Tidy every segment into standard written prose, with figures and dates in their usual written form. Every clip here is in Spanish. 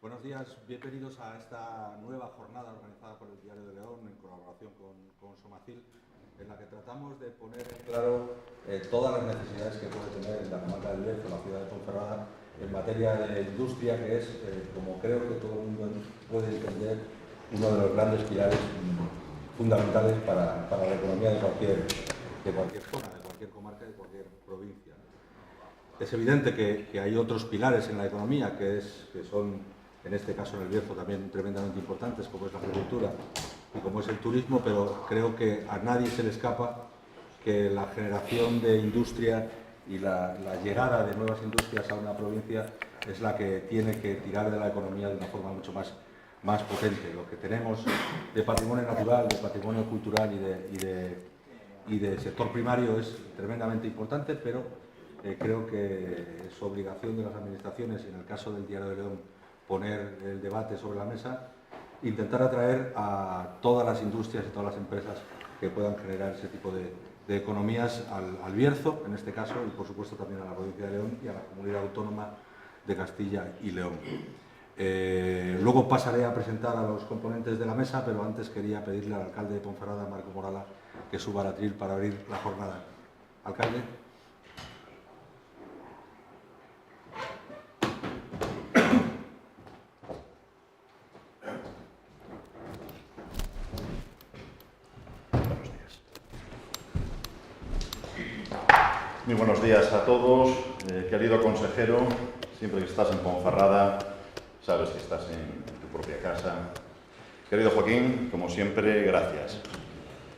Buenos días, bienvenidos a esta nueva jornada organizada por el Diario de León en colaboración con Somacil, en la que tratamos de poner en claro todas las necesidades que puede tener la comarca del Bierzo, la ciudad de Ponferrada, en materia de industria, que es, como creo que todo el mundo puede entender, uno de los grandes pilares fundamentales para la economía de cualquier zona, de cualquier comarca, de cualquier provincia. Es evidente que hay otros pilares en la economía que son, en este caso en el Bierzo, también tremendamente importantes, como es la agricultura y como es el turismo, pero creo que a nadie se le escapa que la generación de industria y la llegada de nuevas industrias a una provincia es la que tiene que tirar de la economía de una forma mucho más potente. Lo que tenemos de patrimonio natural, de patrimonio cultural y de sector primario es tremendamente importante, pero creo que es obligación de las administraciones, y en el caso del Diario de León, poner el debate sobre la mesa, intentar atraer a todas las industrias y todas las empresas que puedan generar ese tipo de economías al Bierzo, en este caso, y por supuesto también a la provincia de León y a la comunidad autónoma de Castilla y León. Luego pasaré a presentar a los componentes de la mesa, pero antes quería pedirle al alcalde de Ponferrada, Marco Morala, que suba al atril para abrir la jornada. Alcalde. Muy buenos días a todos. Querido consejero, siempre que estás en Ponferrada, sabes que estás en tu propia casa. Querido Joaquín, como siempre, gracias.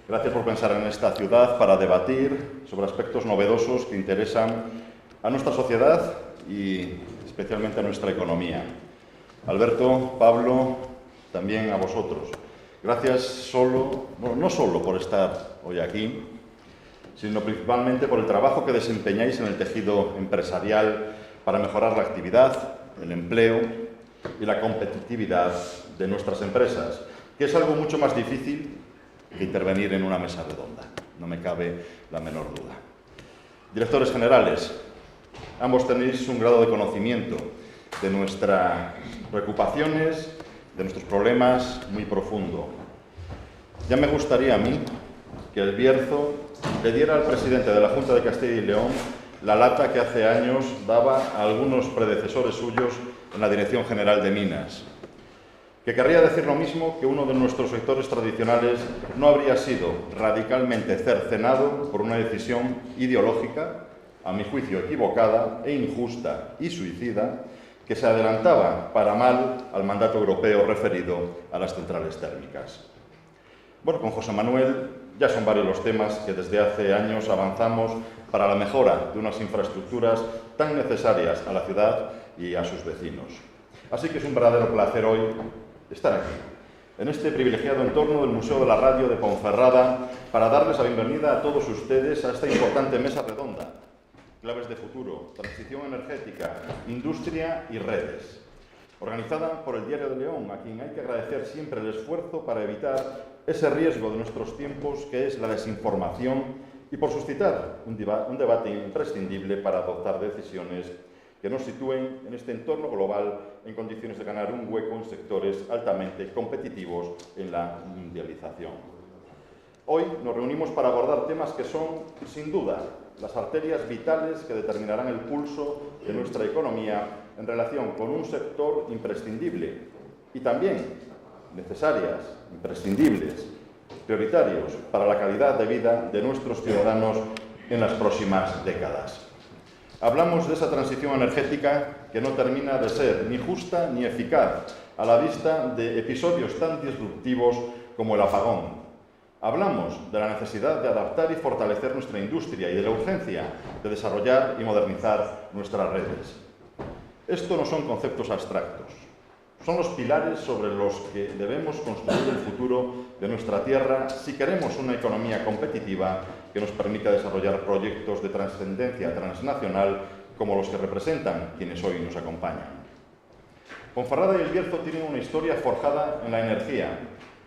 Gracias por pensar en esta ciudad para debatir sobre aspectos novedosos que interesan a nuestra sociedad y especialmente a nuestra economía. Alberto, Pablo, también a vosotros. Gracias no solo por estar hoy aquí, sino principalmente por el trabajo que desempeñáis en el tejido empresarial para mejorar la actividad, el empleo y la competitividad de nuestras empresas, que es algo mucho más difícil que intervenir en una mesa redonda, no me cabe la menor duda. Directores generales, ambos tenéis un grado de conocimiento de nuestras preocupaciones, de nuestros problemas muy profundo. Ya me gustaría a mí que el Bierzo le diera al presidente de la Junta de Castilla y León la lata que hace años daba a algunos predecesores suyos en la Dirección General de Minas. Que querría decir lo mismo que uno de nuestros sectores tradicionales no habría sido radicalmente cercenado por una decisión ideológica, a mi juicio equivocada e injusta y suicida, que se adelantaba para mal al mandato europeo referido a las centrales térmicas. Bueno, con José Manuel ya son varios los temas que desde hace años avanzamos para la mejora de unas infraestructuras tan necesarias a la ciudad y a sus vecinos. Así que es un verdadero placer hoy estar aquí, en este privilegiado entorno del Museo de la Radio de Ponferrada, para darles la bienvenida a todos ustedes a esta importante mesa redonda. Claves de futuro, transición energética, industria y redes. Organizada por el Diario de León, a quien hay que agradecer siempre el esfuerzo para evitar ese riesgo de nuestros tiempos que es la desinformación y por suscitar un debate imprescindible para adoptar decisiones que nos sitúen en este entorno global en condiciones de ganar un hueco en sectores altamente competitivos en la mundialización. Hoy nos reunimos para abordar temas que son, sin duda, las arterias vitales que determinarán el pulso de nuestra economía en relación con un sector imprescindible y también necesarias, imprescindibles, prioritarios para la calidad de vida de nuestros ciudadanos en las próximas décadas. Hablamos de esa transición energética que no termina de ser ni justa ni eficaz a la vista de episodios tan disruptivos como el apagón. Hablamos de la necesidad de adaptar y fortalecer nuestra industria y de la urgencia de desarrollar y modernizar nuestras redes. Esto no son conceptos abstractos, son los pilares sobre los que debemos construir el futuro de nuestra tierra si queremos una economía competitiva que nos permita desarrollar proyectos de trascendencia transnacional como los que representan quienes hoy nos acompañan. Ponferrada y el Bierzo tienen una historia forjada en la energía,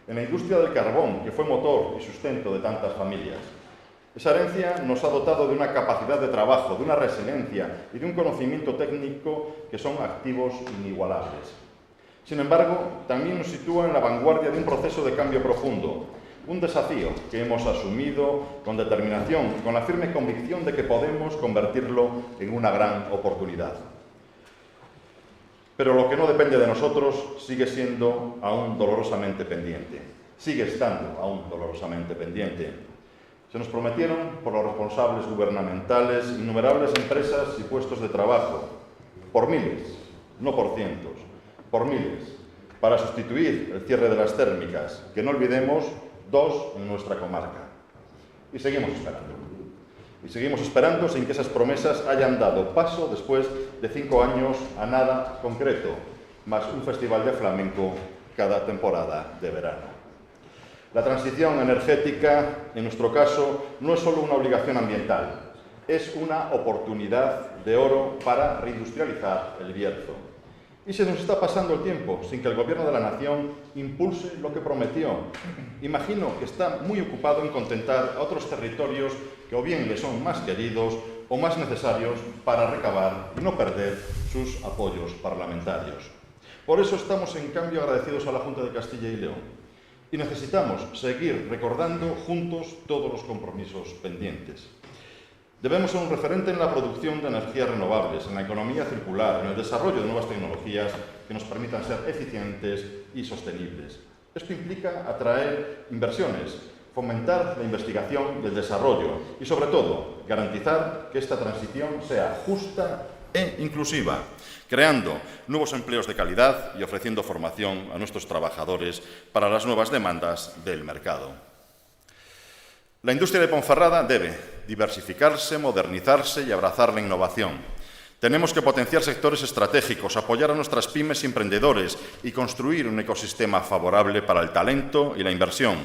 en la industria del carbón, que fue motor y sustento de tantas familias. Esa herencia nos ha dotado de una capacidad de trabajo, de una resiliencia y de un conocimiento técnico que son activos inigualables. Sin embargo, también nos sitúa en la vanguardia de un proceso de cambio profundo, un desafío que hemos asumido con determinación, con la firme convicción de que podemos convertirlo en una gran oportunidad. Pero lo que no depende de nosotros sigue siendo aún dolorosamente pendiente. Sigue estando aún dolorosamente pendiente. Se nos prometieron por los responsables gubernamentales innumerables empresas y puestos de trabajo, por miles, no por cientos, por miles, para sustituir el cierre de las térmicas, que no olvidemos, 2 en nuestra comarca. Y seguimos esperando. Y seguimos esperando sin que esas promesas hayan dado paso después de 5 años a nada concreto, más un festival de flamenco cada temporada de verano. La transición energética, en nuestro caso, no es solo una obligación ambiental, es una oportunidad de oro para reindustrializar el Bierzo. Y se nos está pasando el tiempo sin que el Gobierno de la Nación impulse lo que prometió. Imagino que está muy ocupado en contentar a otros territorios que o bien le son más queridos o más necesarios para recabar y no perder sus apoyos parlamentarios. Por eso estamos, en cambio, agradecidos a la Junta de Castilla y León. Y necesitamos seguir recordando juntos todos los compromisos pendientes. Debemos ser un referente en la producción de energías renovables, en la economía circular, en el desarrollo de nuevas tecnologías que nos permitan ser eficientes y sostenibles. Esto implica atraer inversiones, fomentar la investigación y el desarrollo y, sobre todo, garantizar que esta transición sea justa e inclusiva, creando nuevos empleos de calidad y ofreciendo formación a nuestros trabajadores para las nuevas demandas del mercado. La industria de Ponferrada debe diversificarse, modernizarse y abrazar la innovación. Tenemos que potenciar sectores estratégicos, apoyar a nuestras pymes y emprendedores y construir un ecosistema favorable para el talento y la inversión.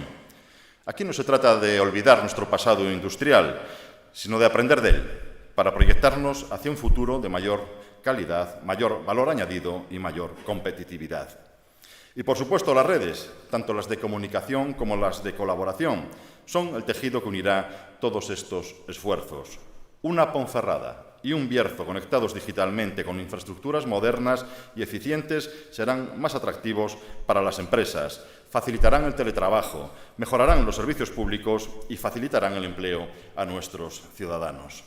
Aquí no se trata de olvidar nuestro pasado industrial, sino de aprender de él, para proyectarnos hacia un futuro de mayor calidad, mayor valor añadido y mayor competitividad. Y, por supuesto, las redes, tanto las de comunicación como las de colaboración, son el tejido que unirá todos estos esfuerzos. Una Ponferrada y un Bierzo conectados digitalmente con infraestructuras modernas y eficientes serán más atractivos para las empresas, facilitarán el teletrabajo, mejorarán los servicios públicos y facilitarán el empleo a nuestros ciudadanos.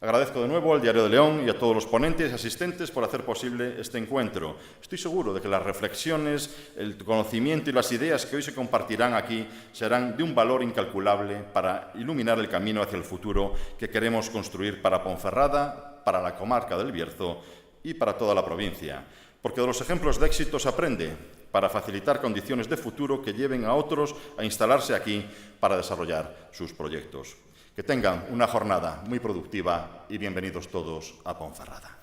Agradezco de nuevo al Diario de León y a todos los ponentes y asistentes por hacer posible este encuentro. Estoy seguro de que las reflexiones, el conocimiento y las ideas que hoy se compartirán aquí serán de un valor incalculable para iluminar el camino hacia el futuro que queremos construir para Ponferrada, para la comarca del Bierzo y para toda la provincia. Porque de los ejemplos de éxito se aprende para facilitar condiciones de futuro que lleven a otros a instalarse aquí para desarrollar sus proyectos. Que tengan una jornada muy productiva y bienvenidos todos a Ponferrada.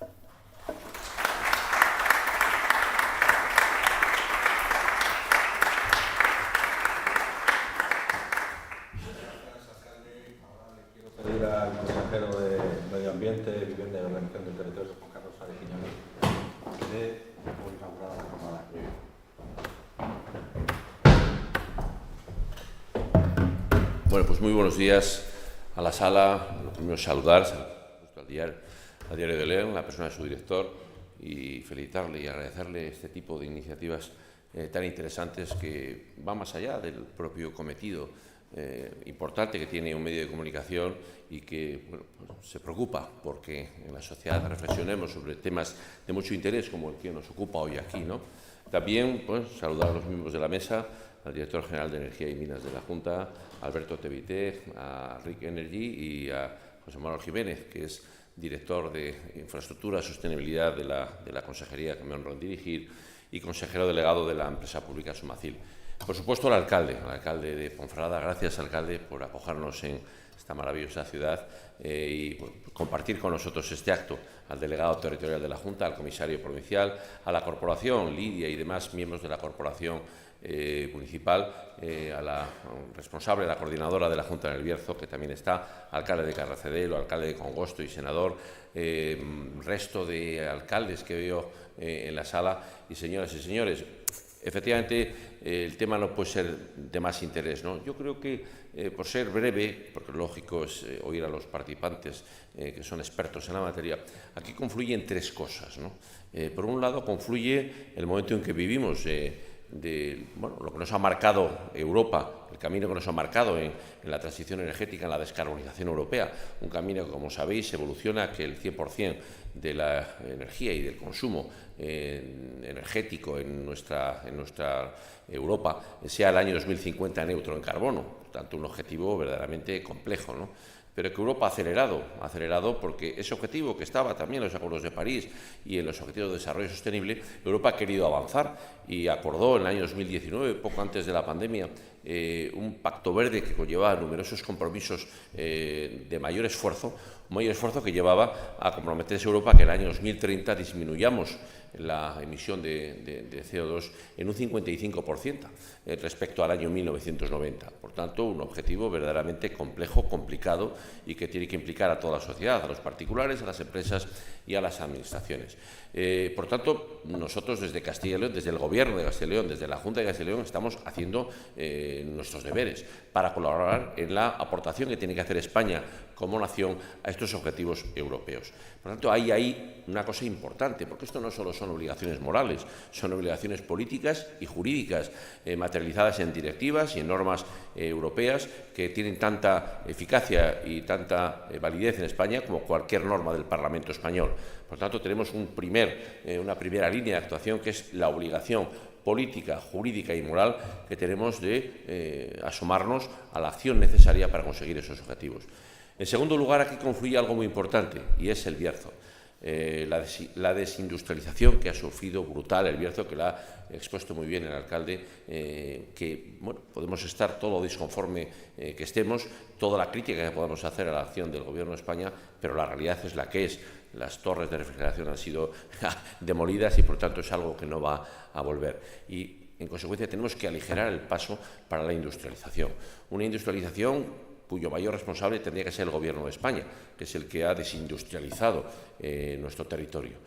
Gracias, alcalde. Ahora le quiero pedir al consejero de Medio Ambiente, Vivienda y Ordenación del Territorio, Juan Carlos Arequiñano, de inaugurar la jornada. Bueno, pues muy buenos días a la sala. Lo primero es saludar al Diario de León, la persona de su director, y felicitarle y agradecerle este tipo de iniciativas tan interesantes que van más allá del propio cometido importante que tiene un medio de comunicación y que bueno, pues se preocupa porque en la sociedad reflexionemos sobre temas de mucho interés como el que nos ocupa hoy aquí, ¿no? También pues, saludar a los miembros de la mesa, al director general de Energía y Minas de la Junta, a Alberto Tevité, a Rick Energy y a José Manuel Jiménez, que es director de Infraestructura y Sostenibilidad de la Consejería que me honro en dirigir y consejero delegado de la empresa pública Somacil. Por supuesto, al alcalde de Ponferrada. Gracias, alcalde, por acogernos en esta maravillosa ciudad y bueno, compartir con nosotros este acto, al delegado territorial de la Junta, al comisario provincial, a la corporación, Lidia y demás miembros de la corporación municipal, a la responsable, la coordinadora de la Junta del Bierzo, que también está, alcalde de Carracedelo, alcalde de Congosto y senador, resto de alcaldes que veo en la sala y señoras y señores. Efectivamente, el tema no puede ser de más interés, ¿no? Yo creo que, por ser breve, porque lógico es oír a los participantes que son expertos en la materia, aquí confluyen tres cosas, ¿no? Por un lado, confluye el momento en que vivimos, lo que nos ha marcado Europa, el camino que nos ha marcado en la transición energética, en la descarbonización europea, un camino que, como sabéis, evoluciona que el 100% de la energía y del consumo energético en nuestra Europa sea el año 2050 neutro en carbono. Por tanto, un objetivo verdaderamente complejo, ¿no? Pero que Europa ha acelerado porque ese objetivo que estaba también en los acuerdos de París y en los objetivos de desarrollo sostenible, Europa ha querido avanzar y acordó en el año 2019, poco antes de la pandemia, un pacto verde que conllevaba numerosos compromisos de mayor esfuerzo, un mayor esfuerzo que llevaba a comprometerse Europa que en el año 2030 disminuyamos la emisión de CO2 en un 55% respecto al año 1990. Por tanto, un objetivo verdaderamente complejo, complicado y que tiene que implicar a toda la sociedad, a los particulares, a las empresas y a las administraciones. Por tanto, nosotros desde Castilla y León, desde el Gobierno de Castilla y León, desde la Junta de Castilla y León, estamos haciendo nuestros deberes para colaborar en la aportación que tiene que hacer España como nación a estos objetivos europeos. Por tanto, hay ahí una cosa importante, porque esto no solo son obligaciones morales, son obligaciones políticas y jurídicas materializadas en directivas y en normas europeas que tienen tanta eficacia y tanta validez en España como cualquier norma del Parlamento español. Por tanto, tenemos una primera línea de actuación que es la obligación política, jurídica y moral que tenemos de asomarnos a la acción necesaria para conseguir esos objetivos. En segundo lugar, aquí confluye algo muy importante y es el Bierzo. La desindustrialización que ha sufrido brutal el Bierzo, que la ha expuesto muy bien el alcalde, que bueno, podemos estar todo disconforme que estemos, toda la crítica que podamos hacer a la acción del Gobierno de España, pero la realidad es la que es. Las torres de refrigeración han sido demolidas y, por tanto, es algo que no va a volver. Y, en consecuencia, tenemos que aligerar el paso para la industrialización. Una industrialización cuyo mayor responsable tendría que ser el Gobierno de España, que es el que ha desindustrializado nuestro territorio,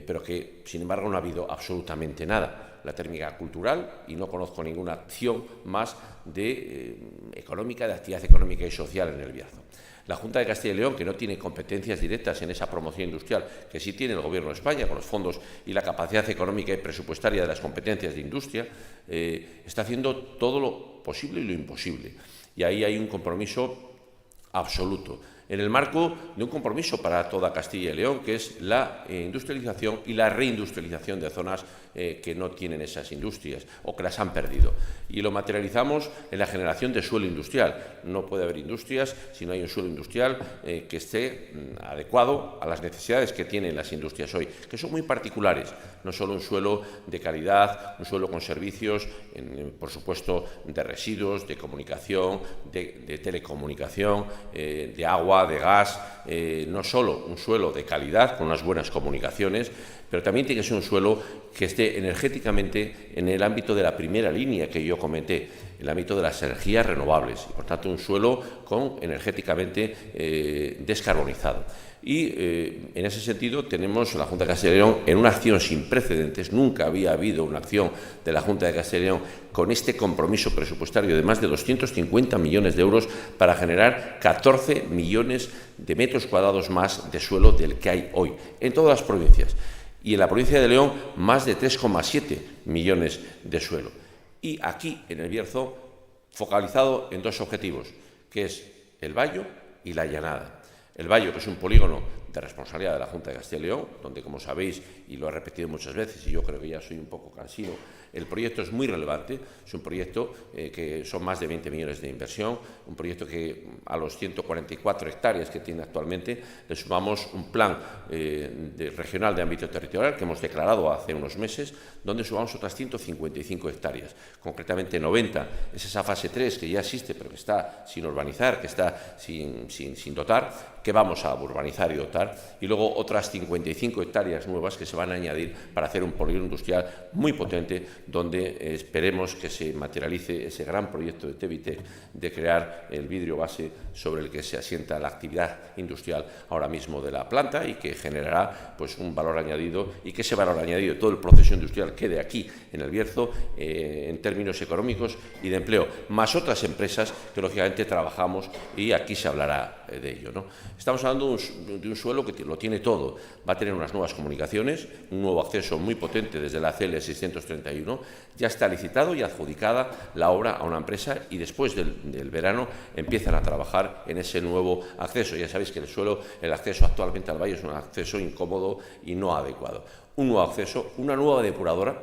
pero que, sin embargo, no ha habido absolutamente nada. La térmica cultural, y no conozco ninguna acción más económica, de actividad económica y social en el Bierzo. La Junta de Castilla y León, que no tiene competencias directas en esa promoción industrial, que sí tiene el Gobierno de España, con los fondos y la capacidad económica y presupuestaria de las competencias de industria, está haciendo todo lo posible y lo imposible. Y ahí hay un compromiso absoluto, en el marco de un compromiso para toda Castilla y León, que es la industrialización y la reindustrialización de zonas que no tienen esas industrias o que las han perdido. Y lo materializamos en la generación de suelo industrial. No puede haber industrias si no hay un suelo industrial que esté adecuado a las necesidades que tienen las industrias hoy, que son muy particulares. No solo un suelo de calidad, un suelo con servicios, por supuesto, de residuos, de comunicación, de telecomunicación, de agua, de gas, no solo un suelo de calidad con unas buenas comunicaciones, pero también tiene que ser un suelo que esté energéticamente en el ámbito de la primera línea que yo comenté, el ámbito de las energías renovables, y por tanto un suelo energéticamente descarbonizado. Y en ese sentido tenemos la Junta de Castilla y León en una acción sin precedentes. Nunca había habido una acción de la Junta de Castilla y León con este compromiso presupuestario de más de 250 millones de euros para generar 14 millones de metros cuadrados más de suelo del que hay hoy en todas las provincias. Y en la provincia de León más de 3,7 millones de suelo. Y aquí en el Bierzo focalizado en dos objetivos, que es el Bayo y la Llanada. El Bayo, que es un polígono de responsabilidad de la Junta de Castilla y León, donde, como sabéis, y lo he repetido muchas veces, y yo creo que ya soy un poco cansino, el proyecto es muy relevante, es un proyecto que son más de 20 millones de inversión, un proyecto que a los 144 hectáreas que tiene actualmente le sumamos un plan regional de ámbito territorial que hemos declarado hace unos meses, donde sumamos otras 155 hectáreas, concretamente 90. Es esa fase 3 que ya existe, pero que está sin urbanizar, que está sin dotar, que vamos a urbanizar y dotar, recuperar, y luego otras 55 hectáreas nuevas que se van a añadir para hacer un polígono industrial muy potente, donde esperemos que se materialice ese gran proyecto de Tevitec de crear el vidrio base sobre el que se asienta la actividad industrial ahora mismo de la planta, y que generará pues un valor añadido, y que ese valor añadido, todo el proceso industrial quede aquí en el Bierzo en términos económicos y de empleo, más otras empresas que lógicamente trabajamos, y aquí se hablará de ello, ¿no? Estamos hablando de un suelo que lo tiene todo. Va a tener unas nuevas comunicaciones, un nuevo acceso muy potente desde la CL 631, ya está licitado y adjudicada la obra a una empresa, y después del verano empiezan a trabajar en ese nuevo acceso. Ya sabéis que el acceso actualmente al valle es un acceso incómodo y no adecuado. Un nuevo acceso, una nueva depuradora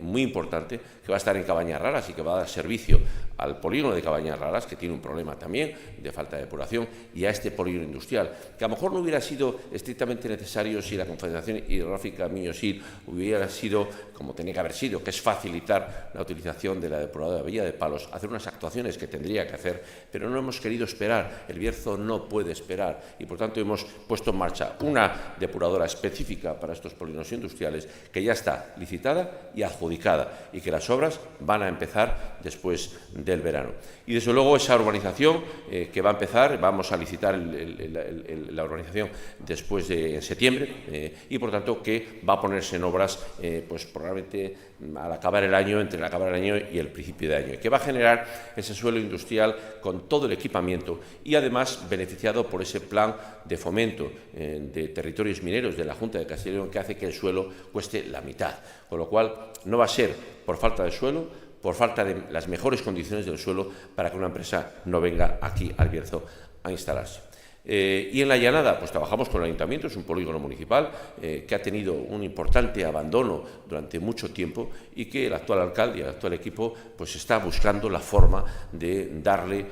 muy importante, que va a estar en Cabañas Raras y que va a dar servicio al polígono de Cabañas Raras, que tiene un problema también de falta de depuración, y a este polígono industrial, que a lo mejor no hubiera sido estrictamente necesario si la Confederación Hidrográfica Miño-Sil hubiera sido como tenía que haber sido, que es facilitar la utilización de la depuradora de Villa de Palos, hacer unas actuaciones que tendría que hacer, pero no hemos querido esperar. El Bierzo no puede esperar, y por tanto hemos puesto en marcha una depuradora específica para estos polígonos industriales, que ya está licitada y adjudicada, y que las obras van a empezar después del verano. Y desde luego esa urbanización que va a empezar, vamos a licitar la urbanización después de septiembre, y por tanto que va a ponerse en obras pues probablemente al acabar el año, entre el acabar el año y el principio de año, y que va a generar ese suelo industrial con todo el equipamiento, y además beneficiado por ese plan de fomento de territorios mineros de la Junta de Castilla y León, que hace que el suelo cueste la mitad, con lo cual no va a ser por falta de suelo, por falta de las mejores condiciones del suelo, para que una empresa no venga aquí al Bierzo a instalarse. Y en la Llanada, pues trabajamos con el Ayuntamiento, es un polígono municipal que ha tenido un importante abandono durante mucho tiempo, y que el actual alcalde y el actual equipo pues está buscando la forma de darle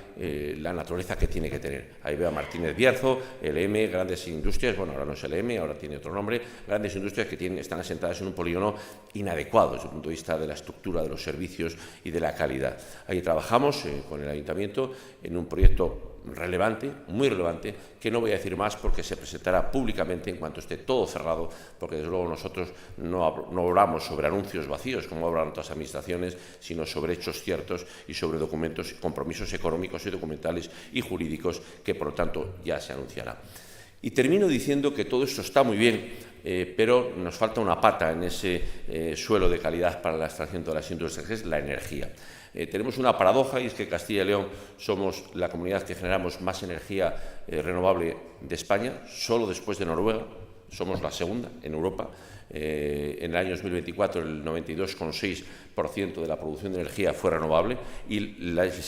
la naturaleza que tiene que tener. Ahí veo a Martínez Bierzo, LM, Grandes Industrias, bueno, ahora no es LM, ahora tiene otro nombre, Grandes Industrias, que están asentadas en un polígono inadecuado desde el punto de vista de la estructura, de los servicios y de la calidad. Ahí trabajamos con el Ayuntamiento en un proyecto relevante, muy relevante, que no voy a decir más porque se presentará públicamente en cuanto esté todo cerrado, porque desde luego nosotros no obramos sobre anuncios vacíos como obran otras administraciones, sino sobre hechos ciertos y sobre documentos, compromisos económicos y documentales y jurídicos, que por lo tanto ya se anunciará. Y termino diciendo que todo esto está muy bien, pero nos falta una pata en ese suelo de calidad para la extracción de las industrias, que es la energía. Tenemos una paradoja, y es que Castilla y León somos la comunidad que generamos más energía renovable de España, solo después de Noruega. Somos la segunda en Europa. En el año 2024 el 92,6% de la producción de energía fue renovable, y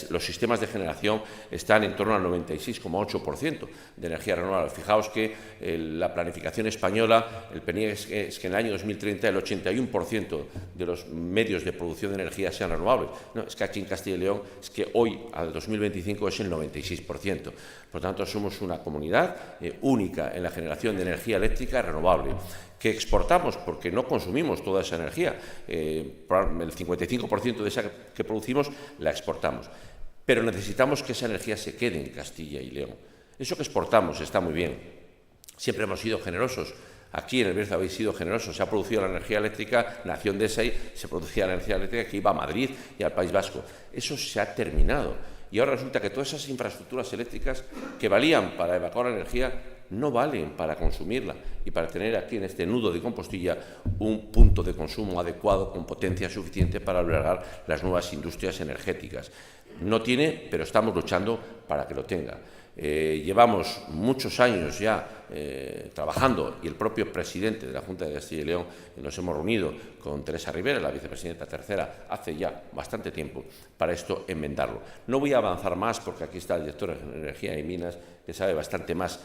los sistemas de generación están en torno al 96,8% de energía renovable. Fijaos que la planificación española, el PNIE, es que en el año 2030 el 81% de los medios de producción de energía sean renovables. No, es que aquí en Castilla y León es que hoy, al 2025, es el 96%. Por tanto, somos una comunidad única en la generación de energía eléctrica renovable, que exportamos porque no consumimos toda esa energía. El 55% de esa que producimos la exportamos, pero necesitamos que esa energía se quede en Castilla y León. Eso que exportamos está muy bien, siempre hemos sido generosos. Aquí en el Bierzo habéis sido generosos, se ha producido la energía eléctrica, nació en Endesa, se producía la energía eléctrica que iba a Madrid y al País Vasco. Eso se ha terminado, y ahora resulta que todas esas infraestructuras eléctricas que valían para evacuar la energía no valen para consumirla, y para tener aquí en este nudo de Compostilla un punto de consumo adecuado con potencia suficiente para albergar las nuevas industrias energéticas. No tiene, pero estamos luchando para que lo tenga. Llevamos muchos años ya trabajando, y el propio presidente de la Junta de Castilla y León, nos hemos reunido con Teresa Rivera, la vicepresidenta tercera, hace ya bastante tiempo, para esto enmendarlo. No voy a avanzar más porque aquí está el director de Energía y Minas, que sabe bastante más,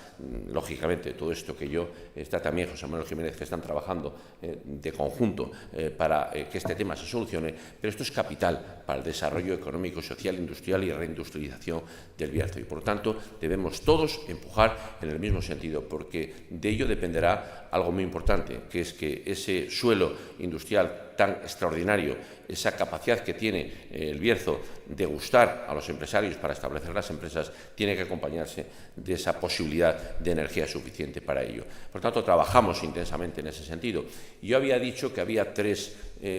lógicamente, de todo esto que yo. Está también José Manuel Jiménez, que están trabajando de conjunto para que este tema se solucione, pero esto es capital para el desarrollo económico, social, industrial y reindustrialización del Bierzo, y por tanto debemos todos empujar en el mismo sentido, porque de ello dependerá algo muy importante, que es que ese suelo industrial tan extraordinario, esa capacidad que tiene el Bierzo de gustar a los empresarios para establecer las empresas, tiene que acompañarse de esa posibilidad de energía suficiente para ello. Por tanto, trabajamos intensamente en ese sentido. Yo había dicho que había tres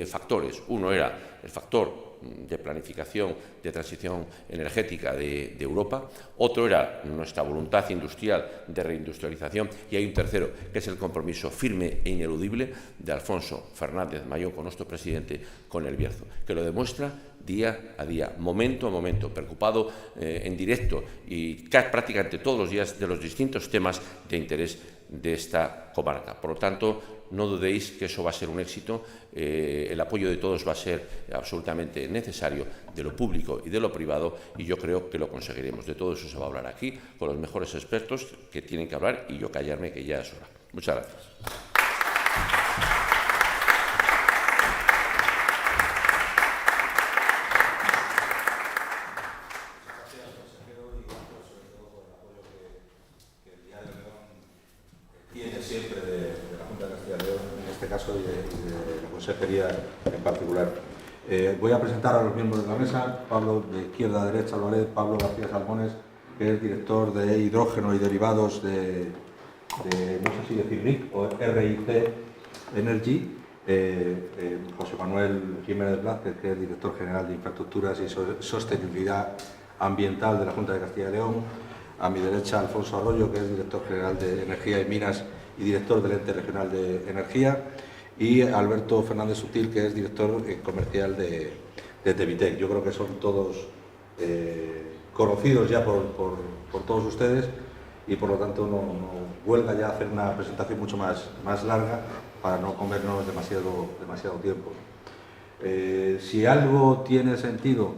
factores. Uno era el factor de planificación de transición energética de Europa, otro era nuestra voluntad industrial de reindustrialización y hay un tercero, que es el compromiso firme e ineludible de Alfonso Fernández Mayón, con nuestro presidente, con el Bierzo, que lo demuestra día a día, momento a momento, preocupado en directo y prácticamente todos los días de los distintos temas de interés de esta comarca. Por lo tanto, no dudéis que eso va a ser un éxito. El apoyo de todos va a ser absolutamente necesario, de lo público y de lo privado, y yo creo que lo conseguiremos. De todo eso se va a hablar aquí, con los mejores expertos que tienen que hablar, y yo callarme, que ya es hora. Muchas gracias. Siempre de la Junta de Castilla y León, en este caso, y de la Consejería en particular. Voy a presentar a los miembros de la mesa. Pablo, de izquierda a derecha, lo haré. Pablo García Salmones, que es director de hidrógeno y derivados de no sé si decir RIC o RIC Energy. José Manuel Jiménez Blázquez, que es director general de infraestructuras y sostenibilidad ambiental de la Junta de Castilla y León. A mi derecha, Alfonso Arroyo, que es director general de Energía y Minas y director del Ente Regional de Energía, y Alberto Fernández Sutil, que es director comercial de Tevitec. Yo creo que son todos conocidos ya por todos ustedes, y por lo tanto no huelga ya hacer una presentación mucho más larga para no comernos demasiado tiempo. Si algo tiene sentido,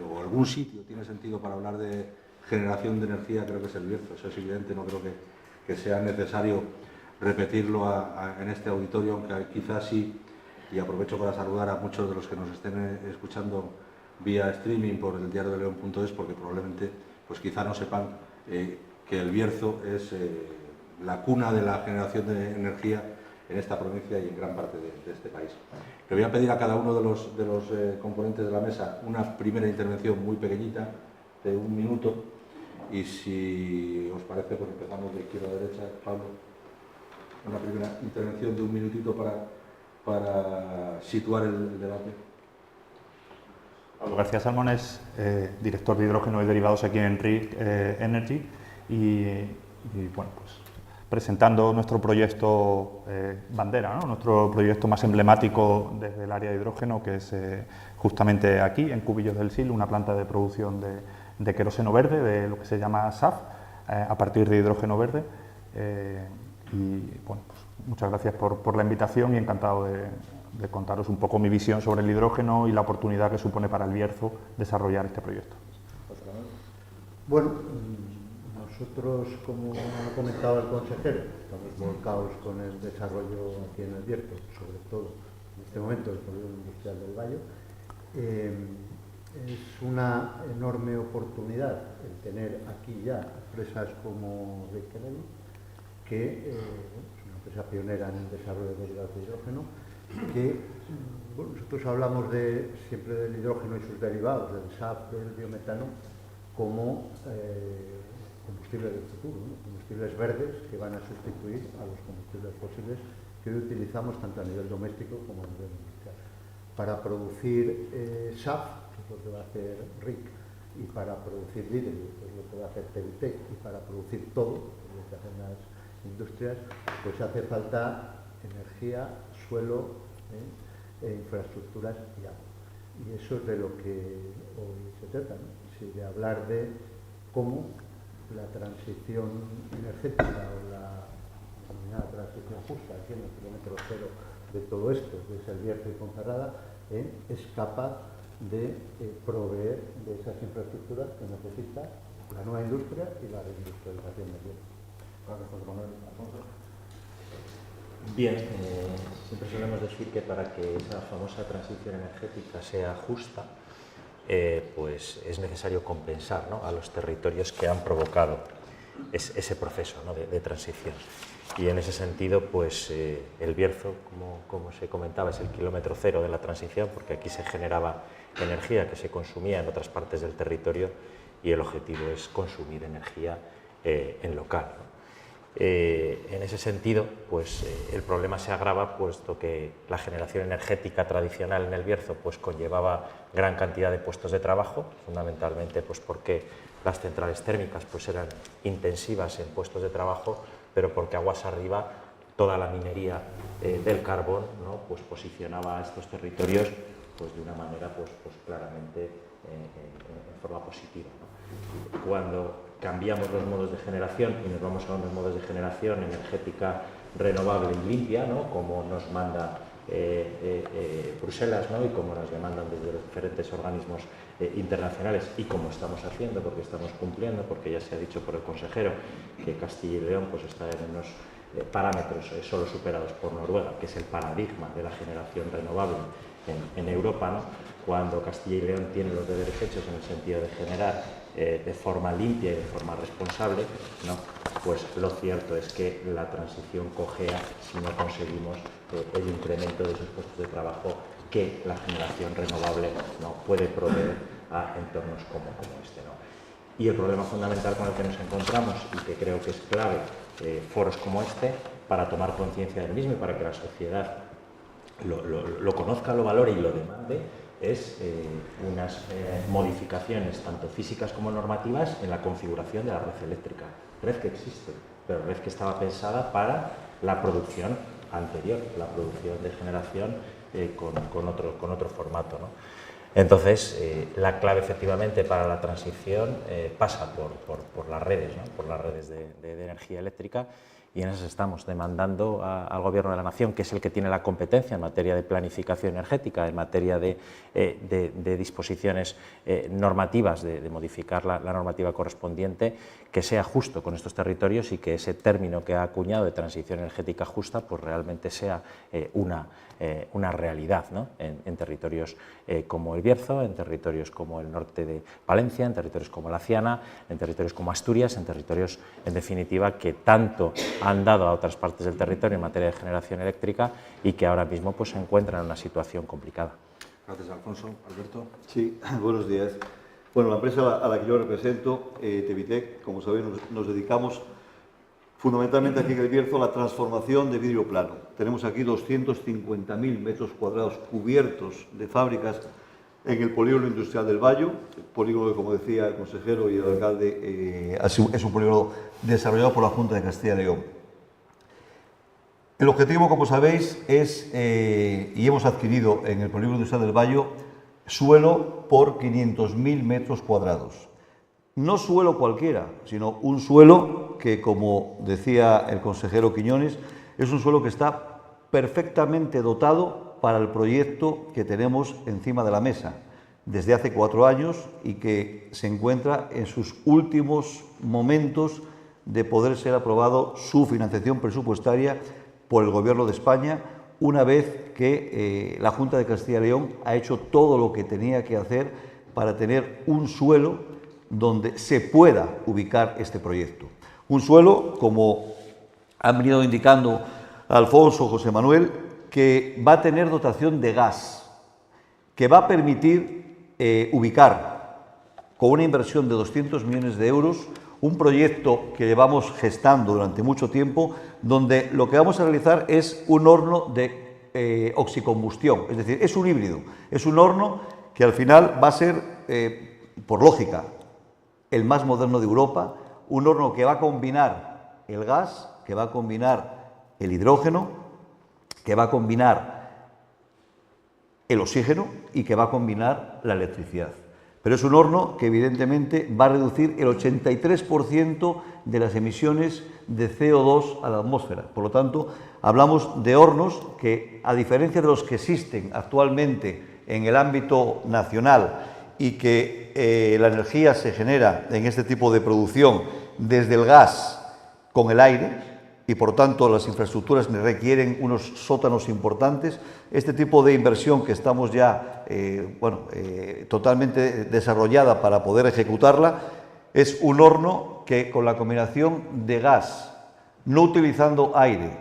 o algún sitio tiene sentido para hablar de generación de energía, creo que es el Bierzo. Eso es evidente, no creo que sea necesario repetirlo en este auditorio, aunque quizás sí, y aprovecho para saludar a muchos de los que nos estén escuchando vía streaming por el diariodeleon.es, porque probablemente pues quizá no sepan que el Bierzo es la cuna de la generación de energía en esta provincia y en gran parte de este país. Le voy a pedir a cada uno de los componentes de la mesa una primera intervención muy pequeñita, de 1 minuto, y si os parece, pues empezamos de izquierda a derecha. Pablo, una primera intervención de 1 minutito para situar el debate. Pablo García Salmones, director de hidrógeno y derivados aquí en RIC Energy, y bueno, pues presentando nuestro proyecto bandera, ¿no? Nuestro proyecto más emblemático desde el área de hidrógeno, que es justamente aquí, en Cubillos del Sil, una planta de producción de queroseno verde, de lo que se llama SAF, a partir de hidrógeno verde. Y bueno, pues muchas gracias por la invitación, y encantado de contaros un poco mi visión sobre el hidrógeno y la oportunidad que supone para el Bierzo desarrollar este proyecto. Bueno, nosotros, como ha comentado el consejero, estamos volcados con el desarrollo aquí en el Bierzo, sobre todo en este momento del polígono industrial del Bayo. Es una enorme oportunidad el tener aquí ya empresas como RIC Energy, que es una empresa pionera en el desarrollo de derivados de hidrógeno, que bueno, nosotros hablamos siempre del hidrógeno y sus derivados, del SAF, del biometano, como combustibles del futuro, ¿no? Combustibles verdes que van a sustituir a los combustibles fósiles que hoy utilizamos tanto a nivel doméstico como a nivel industrial. Para producir SAF, que es lo que va a hacer RIC, y para producir Lidl, que es lo que va a hacer Tevitec, y para producir todo, que es lo que hacen las industrias, pues hace falta energía, suelo, infraestructuras y agua. Y eso es de lo que hoy se trata, ¿no? Sí, de hablar de cómo la transición energética, o la denominada transición justa, aquí en el kilómetro cero de todo esto, que es el Bierzo y Ponferrada, es capaz de proveer de esas infraestructuras que necesita la nueva industria y la reindustrialización del Bierzo. Bien, siempre solemos decir que para que esa famosa transición energética sea justa, pues es necesario compensar, ¿no?, a los territorios que han provocado ese proceso, ¿no?, de transición. Y en ese sentido, pues el Bierzo, como se comentaba, es el kilómetro cero de la transición, porque aquí se generaba energía que se consumía en otras partes del territorio y el objetivo es consumir energía en local, ¿no? En ese sentido, pues el problema se agrava puesto que la generación energética tradicional en el Bierzo pues conllevaba gran cantidad de puestos de trabajo, fundamentalmente pues porque las centrales térmicas pues eran intensivas en puestos de trabajo, pero porque aguas arriba toda la minería del carbón, ¿no?, pues posicionaba a estos territorios pues de una manera pues claramente en forma positiva, ¿no? Cuando cambiamos los modos de generación y nos vamos a unos modos de generación energética renovable y limpia, ¿no?, como nos manda Bruselas, ¿no?, y como nos demandan desde los diferentes organismos internacionales, y como estamos haciendo, porque estamos cumpliendo, porque ya se ha dicho por el consejero que Castilla y León pues está en unos parámetros solo superados por Noruega, que es el paradigma de la generación renovable en Europa, ¿no?, cuando Castilla y León tiene los deberes hechos en el sentido de generar de forma limpia y de forma responsable, ¿no?, pues lo cierto es que la transición cojea si no conseguimos el incremento de esos puestos de trabajo que la generación renovable, ¿no?, puede proveer a entornos como este, ¿no? Y el problema fundamental con el que nos encontramos, y que creo que es clave, foros como este, para tomar conciencia del mismo y para que la sociedad lo conozca, lo valore y lo demande, es unas modificaciones tanto físicas como normativas en la configuración de la red eléctrica. Red que existe, pero red que estaba pensada para la producción anterior, la producción de generación con otro formato, ¿no? Entonces, la clave efectivamente para la transición pasa por las redes, ¿no?, por las redes de energía eléctrica, y en eso estamos demandando al Gobierno de la Nación, que es el que tiene la competencia en materia de planificación energética, en materia de disposiciones normativas, de modificar la normativa correspondiente, que sea justo con estos territorios y que ese término que ha acuñado de transición energética justa pues realmente sea una realidad, ¿no?, en territorios como el Bierzo, en territorios como el norte de Palencia, en territorios como la Ciana, en territorios como Asturias, en territorios, en definitiva, que tanto han dado a otras partes del territorio en materia de generación eléctrica y que ahora mismo pues, se encuentran en una situación complicada. Gracias, Alfonso. Alberto. Sí, buenos días. Bueno, la empresa a la que yo represento, Tevitec, como sabéis, nos dedicamos fundamentalmente aquí en el Bierzo a la transformación de vidrio plano. Tenemos aquí 250.000 metros cuadrados cubiertos de fábricas en el polígono industrial del Bayo, el polígono que, como decía el consejero y el alcalde, es un polígono desarrollado por la Junta de Castilla y León. El objetivo, como sabéis, es, y hemos adquirido en el polígono industrial del Bayo, suelo por 500.000 metros cuadrados. No suelo cualquiera, sino un suelo que, como decía el consejero Quiñones, es un suelo que está perfectamente dotado para el proyecto que tenemos encima de la mesa desde hace 4 años y que se encuentra en sus últimos momentos de poder ser aprobado su financiación presupuestaria por el Gobierno de España, una vez que la Junta de Castilla y León ha hecho todo lo que tenía que hacer para tener un suelo donde se pueda ubicar este proyecto. Un suelo, como han venido indicando Alfonso, José Manuel, que va a tener dotación de gas, que va a permitir ubicar con una inversión de 200 millones de euros un proyecto que llevamos gestando durante mucho tiempo, donde lo que vamos a realizar es un horno de oxicombustión, es decir, es un híbrido, es un horno que al final va a ser, por lógica, el más moderno de Europa, un horno que va a combinar el gas, que va a combinar el hidrógeno, que va a combinar el oxígeno y que va a combinar la electricidad. Pero es un horno que evidentemente va a reducir el 83% de las emisiones de CO2 a la atmósfera. Por lo tanto, hablamos de hornos que, a diferencia de los que existen actualmente en el ámbito nacional y que la energía se genera en este tipo de producción desde el gas con el aire, y por tanto las infraestructuras requieren unos sótanos importantes, este tipo de inversión que estamos ya totalmente desarrollada para poder ejecutarla, es un horno que con la combinación de gas, no utilizando aire,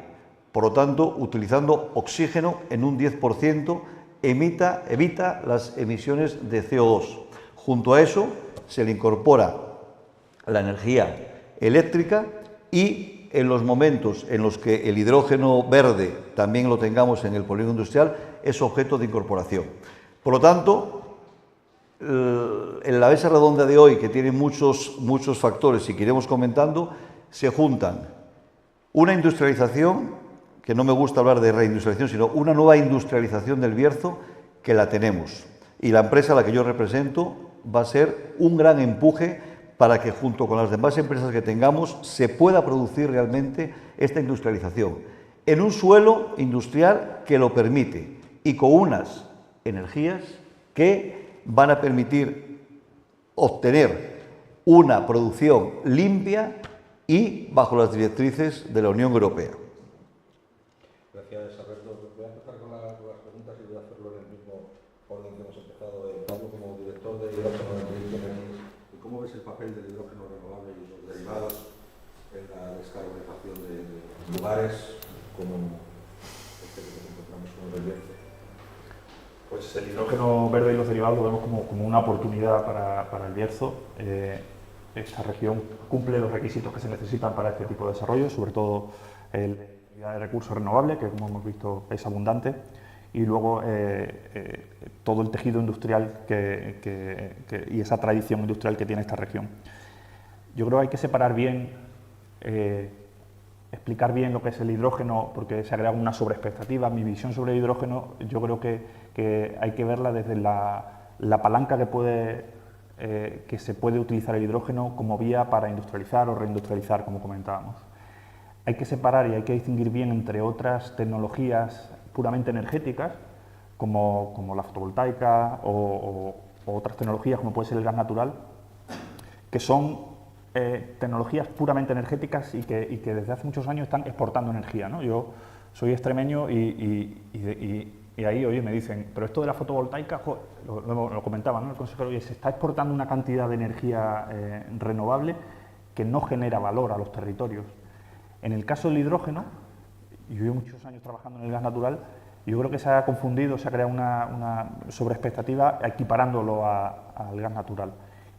por lo tanto, utilizando oxígeno en un 10%, evita las emisiones de CO2. Junto a eso, se le incorpora la energía eléctrica y en los momentos en los que el hidrógeno verde también lo tengamos en el polígono industrial, es objeto de incorporación. Por lo tanto, en la mesa redonda de hoy, que tiene muchos factores y que iremos comentando, se juntan una industrialización, que no me gusta hablar de reindustrialización, sino una nueva industrialización del Bierzo, que la tenemos. Y la empresa a la que yo represento va a ser un gran empuje para que junto con las demás empresas que tengamos se pueda producir realmente esta industrialización en un suelo industrial que lo permite y con unas energías que van a permitir obtener una producción limpia y bajo las directrices de la Unión Europea. Gracias, Alberto. Voy a empezar con las preguntas y voy a hacerlo en el mismo orden que hemos empezado. Pablo, como director de hidrógeno de Energy, ¿cómo ves el papel del hidrógeno renovable y los derivados en la descarbonización de lugares como este que nos encontramos con el Bierzo? Pues el hidrógeno verde y los derivados lo vemos como una oportunidad para el Bierzo. Esta región cumple los requisitos que se necesitan para este tipo de desarrollo, sobre todo la cantidad de recursos renovables, que como hemos visto es abundante, y luego todo el tejido industrial y esa tradición industrial que tiene esta región. Yo creo que hay que separar bien, explicar bien lo que es el hidrógeno, porque se agrega una sobreexpectativa. Mi visión sobre el hidrógeno, yo creo que hay que verla desde la palanca que se puede utilizar el hidrógeno como vía para industrializar o reindustrializar, como comentábamos. Hay que separar y hay que distinguir bien entre otras tecnologías puramente energéticas, como la fotovoltaica o otras tecnologías como puede ser el gas natural, que son tecnologías puramente energéticas y que desde hace muchos años están exportando energía, ¿no? Yo soy extremeño y ahí, oye, me dicen, pero esto de la fotovoltaica, lo comentaba, ¿no? El consejero, oye, se está exportando una cantidad de energía renovable que no genera valor a los territorios. En el caso del hidrógeno, yo llevo muchos años trabajando en el gas natural, y yo creo que se ha confundido, se ha creado una sobreexpectativa equiparándolo al gas natural.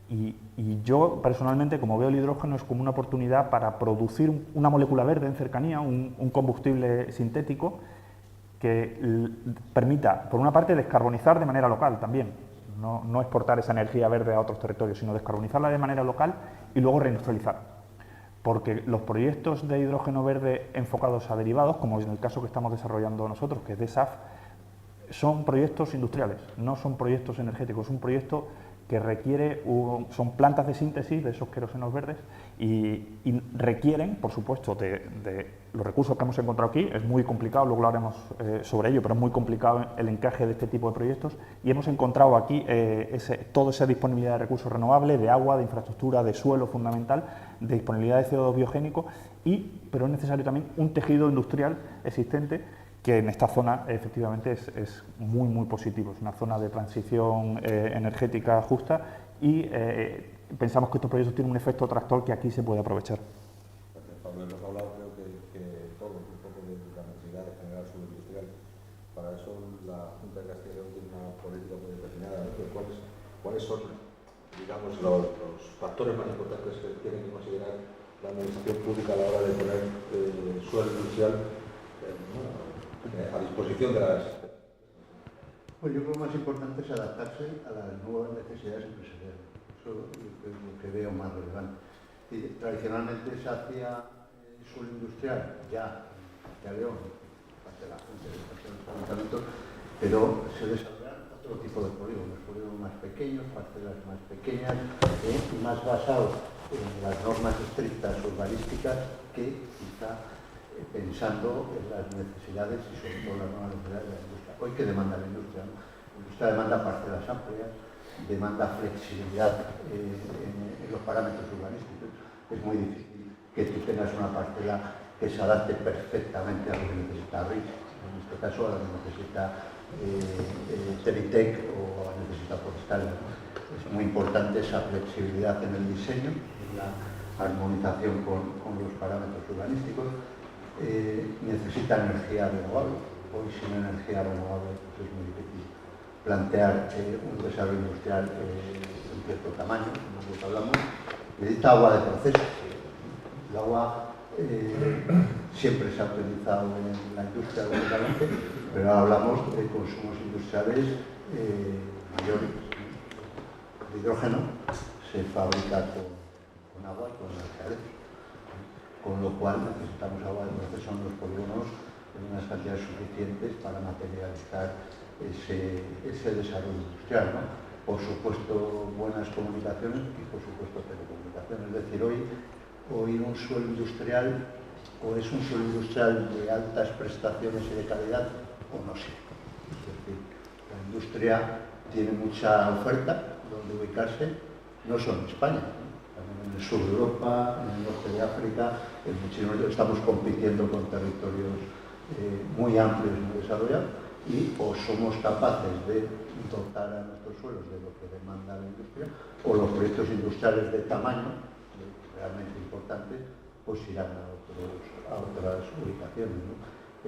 Y yo, personalmente, como veo el hidrógeno, es como una oportunidad para producir una molécula verde en cercanía, un combustible sintético que permita, por una parte, descarbonizar de manera local también, no exportar esa energía verde a otros territorios, sino descarbonizarla de manera local y luego reindustrializar. Porque los proyectos de hidrógeno verde enfocados a derivados, como en el caso que estamos desarrollando nosotros, que es de SAF, son proyectos industriales, no son proyectos energéticos, es un proyecto que requiere, son plantas de síntesis de esos querosenos verdes y requieren, por supuesto, de los recursos que hemos encontrado aquí. Es muy complicado, luego lo haremos sobre ello, pero es muy complicado el encaje de este tipo de proyectos y hemos encontrado aquí toda esa disponibilidad de recursos renovables, de agua, de infraestructura, de suelo fundamental, de disponibilidad de CO2 biogénico, pero es necesario también un tejido industrial existente que en esta zona efectivamente es muy, muy positivo. Es una zona de transición energética justa y pensamos que estos proyectos tienen un efecto tractor que aquí se puede aprovechar. Gracias, Pablo. Hemos hablado, creo que todos un poco de la necesidad de generar suelo industrial. Para eso la Junta de Castilla y León tiene una política muy determinada, ¿no? ¿Cuáles son, digamos, los factores más importantes que tiene que considerar la administración pública a la hora de poner suelo industrial a disposición de las... Pues yo creo que lo más importante es adaptarse a las nuevas necesidades empresariales. Eso es lo que veo más relevante. Y tradicionalmente se hacía suelo industrial ya en León, parte de la Junta, parte de los ayuntamientos, pero se desarrollan otro tipo de polígonos más pequeños, parcelas más pequeñas y más basados en las normas estrictas urbanísticas que quizá pensando en las necesidades y sobre todo las nuevas necesidades de la industria. Hoy, ¿qué demanda la industria? La industria demanda parcelas amplias, demanda flexibilidad en los parámetros urbanísticos. Es muy difícil que tú tengas una parcela que se adapte perfectamente a lo que necesita RIS, en este caso a lo que necesita Telitec o necesita Forestal. Es muy importante esa flexibilidad en el diseño, en la armonización con los parámetros urbanísticos, necesita energía renovable. Hoy sin energía renovable pues es muy difícil plantear un desarrollo industrial de un cierto tamaño, como lo que hablamos. Necesita agua de proceso. El agua siempre se ha utilizado en la industria, lógicamente, pero ahora hablamos de consumos industriales mayores. El hidrógeno se fabrica con agua, con energía eléctrica, con lo cual necesitamos agua de proceso en los polígonos en unas cantidades suficientes para materializar ese desarrollo industrial, ¿no? Por supuesto, buenas comunicaciones y por supuesto telecomunicaciones. Es decir, hoy un suelo industrial o es un suelo industrial de altas prestaciones y de calidad o no sé. Es decir, la industria tiene mucha oferta donde ubicarse, no solo en España, ¿no? También en el sur de Europa, en el norte de África, en muchísimos, estamos compitiendo con territorios muy amplios y muy desarrollados, y o somos capaces de dotar a nuestros suelos de lo que demanda la industria, o los proyectos industriales de tamaño realmente importantes pues irán a otras ubicaciones, ¿no?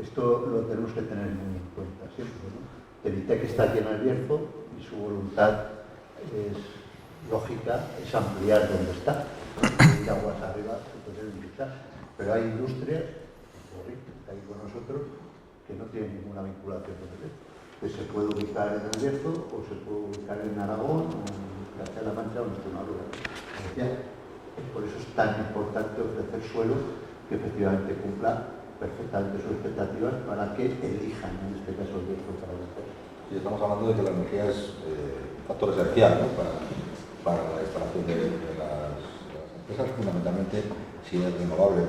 Esto lo tenemos que tener muy en cuenta siempre, ¿no? Tevitec está aquí en el Bierzo y su voluntad es lógica, es ampliar donde está, ir aguas arriba, pero hay industrias, como Rick, que está aquí con nosotros, que no tienen ninguna vinculación con el Bierzo, que se puede ubicar en el Bierzo o se puede ubicar en Aragón o en Castilla-La Mancha o en Extremadura. Por eso es tan importante ofrecer suelo que efectivamente cumpla perfectamente sus expectativas para que elijan, en este caso, el Bierzo para hacer. Y estamos hablando de que la energía es factor esencial, ¿no? para la instalación de las empresas, fundamentalmente si es renovable.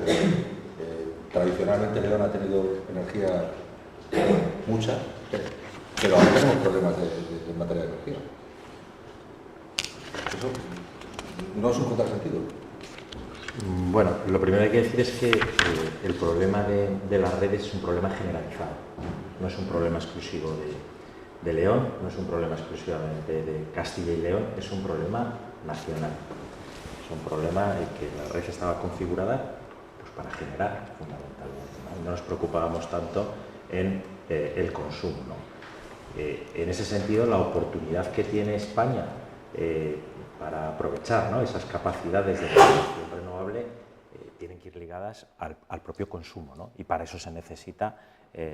Tradicionalmente León ha tenido energía mucha, pero ahora tenemos problemas en materia de energía. Eso no es un contrasentido. Bueno, lo primero que hay que decir es que el problema de las redes es un problema generalizado. No es un problema exclusivo de León, no es un problema exclusivamente de Castilla y León, es un problema nacional. Es un problema en que la red estaba configurada pues, para generar, fundamentalmente, ¿no? No nos preocupábamos tanto en el consumo, ¿no? En ese sentido, la oportunidad que tiene España para aprovechar, ¿no?, esas capacidades de generación renovable tienen que ir ligadas al propio consumo, ¿no? Y para eso se necesita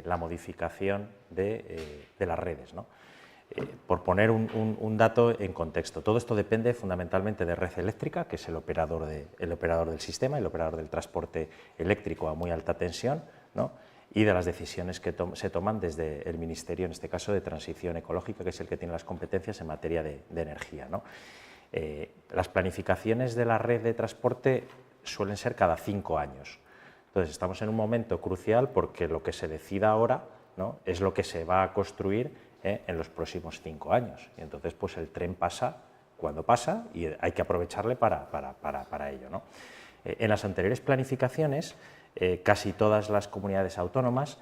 la modificación de las redes, ¿no? Por poner un dato en contexto, todo esto depende fundamentalmente de Red Eléctrica, que es el operador del sistema, el operador del transporte eléctrico a muy alta tensión, ¿no?, y de las decisiones que se toman desde el Ministerio, en este caso de Transición Ecológica, que es el que tiene las competencias en materia de energía, ¿no? Las planificaciones de la red de transporte suelen ser cada 5 años. Entonces, estamos en un momento crucial porque lo que se decida ahora, ¿no?, es lo que se va a construir en los próximos 5 años. Y entonces, pues el tren pasa cuando pasa y hay que aprovecharle para ello, ¿no? En las anteriores planificaciones, casi todas las comunidades autónomas,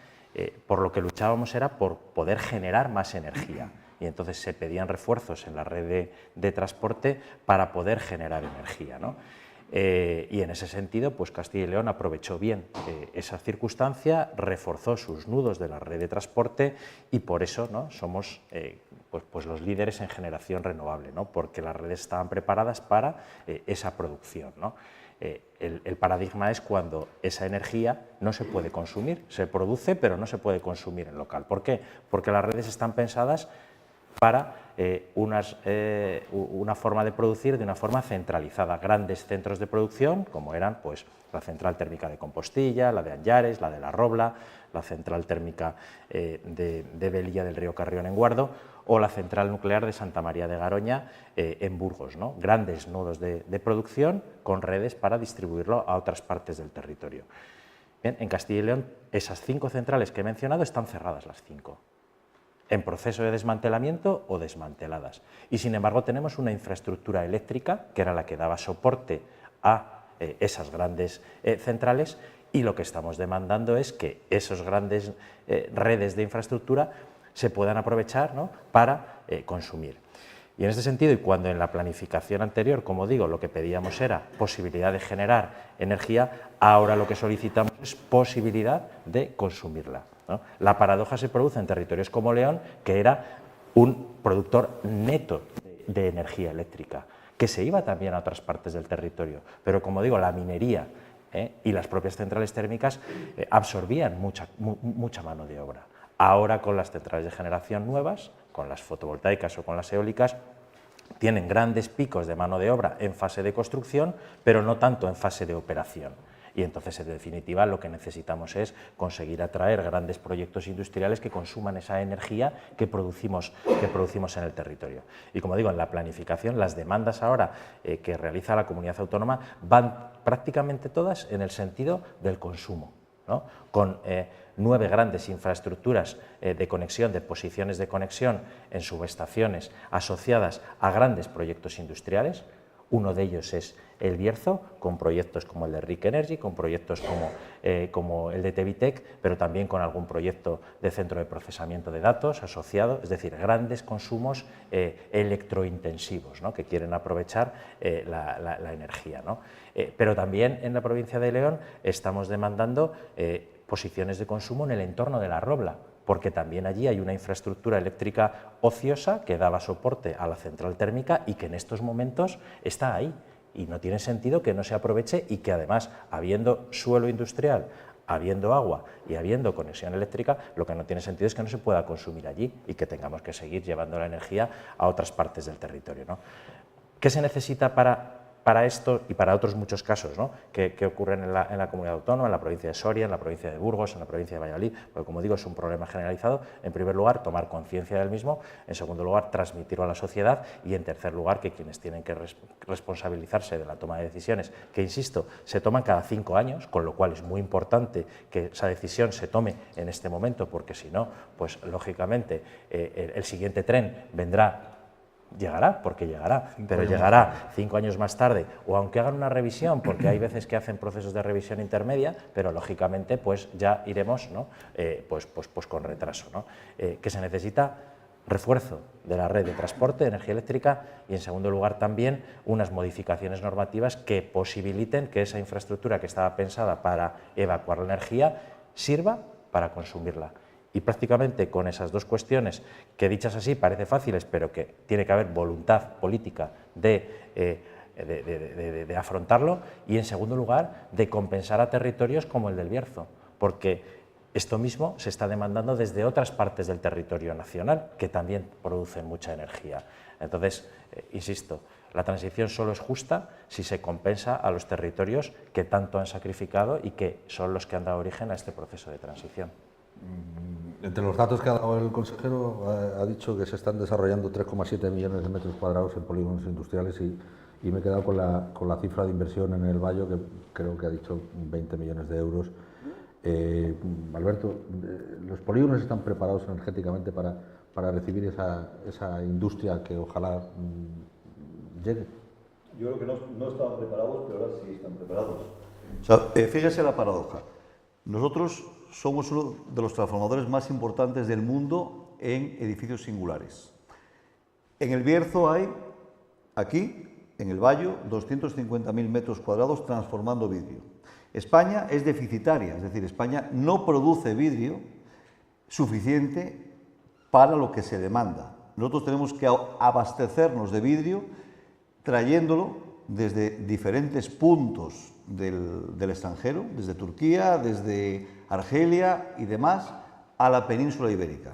por lo que luchábamos era por poder generar más energía. Y entonces se pedían refuerzos en la red de transporte para poder generar energía, ¿no? Y en ese sentido, pues Castilla y León aprovechó bien esa circunstancia, reforzó sus nudos de la red de transporte y por eso, ¿no?, somos pues los líderes en generación renovable, ¿no?, porque las redes estaban preparadas para esa producción, ¿no? El paradigma es cuando esa energía no se puede consumir, se produce pero no se puede consumir en local. ¿Por qué? Porque las redes están pensadas para una forma de producir de una forma centralizada. Grandes centros de producción, como eran pues, la central térmica de Compostilla, la de Anllares, la de La Robla, la central térmica de Velilla del Río Carrión en Guardo, o la central nuclear de Santa María de Garoña en Burgos, ¿no? Grandes nodos de producción con redes para distribuirlo a otras partes del territorio. Bien, en Castilla y León, esas 5 centrales que he mencionado están cerradas las 5. En proceso de desmantelamiento o desmanteladas. Y sin embargo tenemos una infraestructura eléctrica que era la que daba soporte a esas grandes centrales y lo que estamos demandando es que esas grandes redes de infraestructura se puedan aprovechar, ¿no?, para consumir. Y en este sentido, y cuando en la planificación anterior, como digo, lo que pedíamos era posibilidad de generar energía, ahora lo que solicitamos es posibilidad de consumirla, ¿no? La paradoja se produce en territorios como León, que era un productor neto de energía eléctrica, que se iba también a otras partes del territorio, pero como digo, la minería y las propias centrales térmicas absorbían mucha mano de obra. Ahora, con las centrales de generación nuevas, con las fotovoltaicas o con las eólicas, tienen grandes picos de mano de obra en fase de construcción, pero no tanto en fase de operación. Y entonces, en definitiva, lo que necesitamos es conseguir atraer grandes proyectos industriales que consuman esa energía que producimos en el territorio. Y como digo, en la planificación, las demandas ahora que realiza la comunidad autónoma van prácticamente todas en el sentido del consumo, ¿no? Con 9 grandes infraestructuras de conexión, de posiciones de conexión en subestaciones asociadas a grandes proyectos industriales. Uno de ellos es El Bierzo, con proyectos como el de Ric Energy, con proyectos como el de Tevitec, pero también con algún proyecto de centro de procesamiento de datos asociado, es decir, grandes consumos electrointensivos, ¿no?, que quieren aprovechar la energía, ¿no? Pero también en la provincia de León estamos demandando posiciones de consumo en el entorno de La Robla, porque también allí hay una infraestructura eléctrica ociosa que daba soporte a la central térmica y que en estos momentos está ahí. Y no tiene sentido que no se aproveche y que además, habiendo suelo industrial, habiendo agua y habiendo conexión eléctrica, lo que no tiene sentido es que no se pueda consumir allí y que tengamos que seguir llevando la energía a otras partes del territorio, ¿no? ¿Qué se necesita para esto y para otros muchos casos, ¿no?, que ocurren en la comunidad autónoma, en la provincia de Soria, en la provincia de Burgos, en la provincia de Valladolid? Porque, como digo, es un problema generalizado. En primer lugar, tomar conciencia del mismo; en segundo lugar, transmitirlo a la sociedad; y en tercer lugar, que quienes tienen que responsabilizarse de la toma de decisiones, que, insisto, se toman cada 5 años, con lo cual es muy importante que esa decisión se tome en este momento, porque si no, pues lógicamente el siguiente tren llegará, porque llegará, pero llegará 5 años más tarde, o aunque hagan una revisión, porque hay veces que hacen procesos de revisión intermedia, pero lógicamente pues ya iremos, ¿no?, pues con retraso, ¿no? Que se necesita refuerzo de la red de transporte de energía eléctrica y, en segundo lugar, también unas modificaciones normativas que posibiliten que esa infraestructura que estaba pensada para evacuar la energía sirva para consumirla. Y prácticamente con esas dos cuestiones, que dichas así parece fáciles, pero que tiene que haber voluntad política de afrontarlo, y en segundo lugar de compensar a territorios como el del Bierzo, porque esto mismo se está demandando desde otras partes del territorio nacional que también producen mucha energía. Entonces, insisto, la transición solo es justa si se compensa a los territorios que tanto han sacrificado y que son los que han dado origen a este proceso de transición. Entre los datos que ha dado el consejero, ha dicho que se están desarrollando 3,7 millones de metros cuadrados en polígonos industriales, y me he quedado con la cifra de inversión en el Bayo, que creo que ha dicho 20 millones de euros. Alberto, ¿los polígonos están preparados energéticamente para recibir esa industria que ojalá llegue? Yo creo que no estaban preparados, pero ahora sí están preparados. O sea, fíjese la paradoja. Nosotros somos uno de los transformadores más importantes del mundo en edificios singulares. En el Bierzo hay, aquí, en el Bayo, 250.000 metros cuadrados transformando vidrio. España es deficitaria, es decir, España no produce vidrio suficiente para lo que se demanda. Nosotros tenemos que abastecernos de vidrio trayéndolo desde diferentes puntos del extranjero, desde Turquía, desde Argelia y demás, a la península ibérica.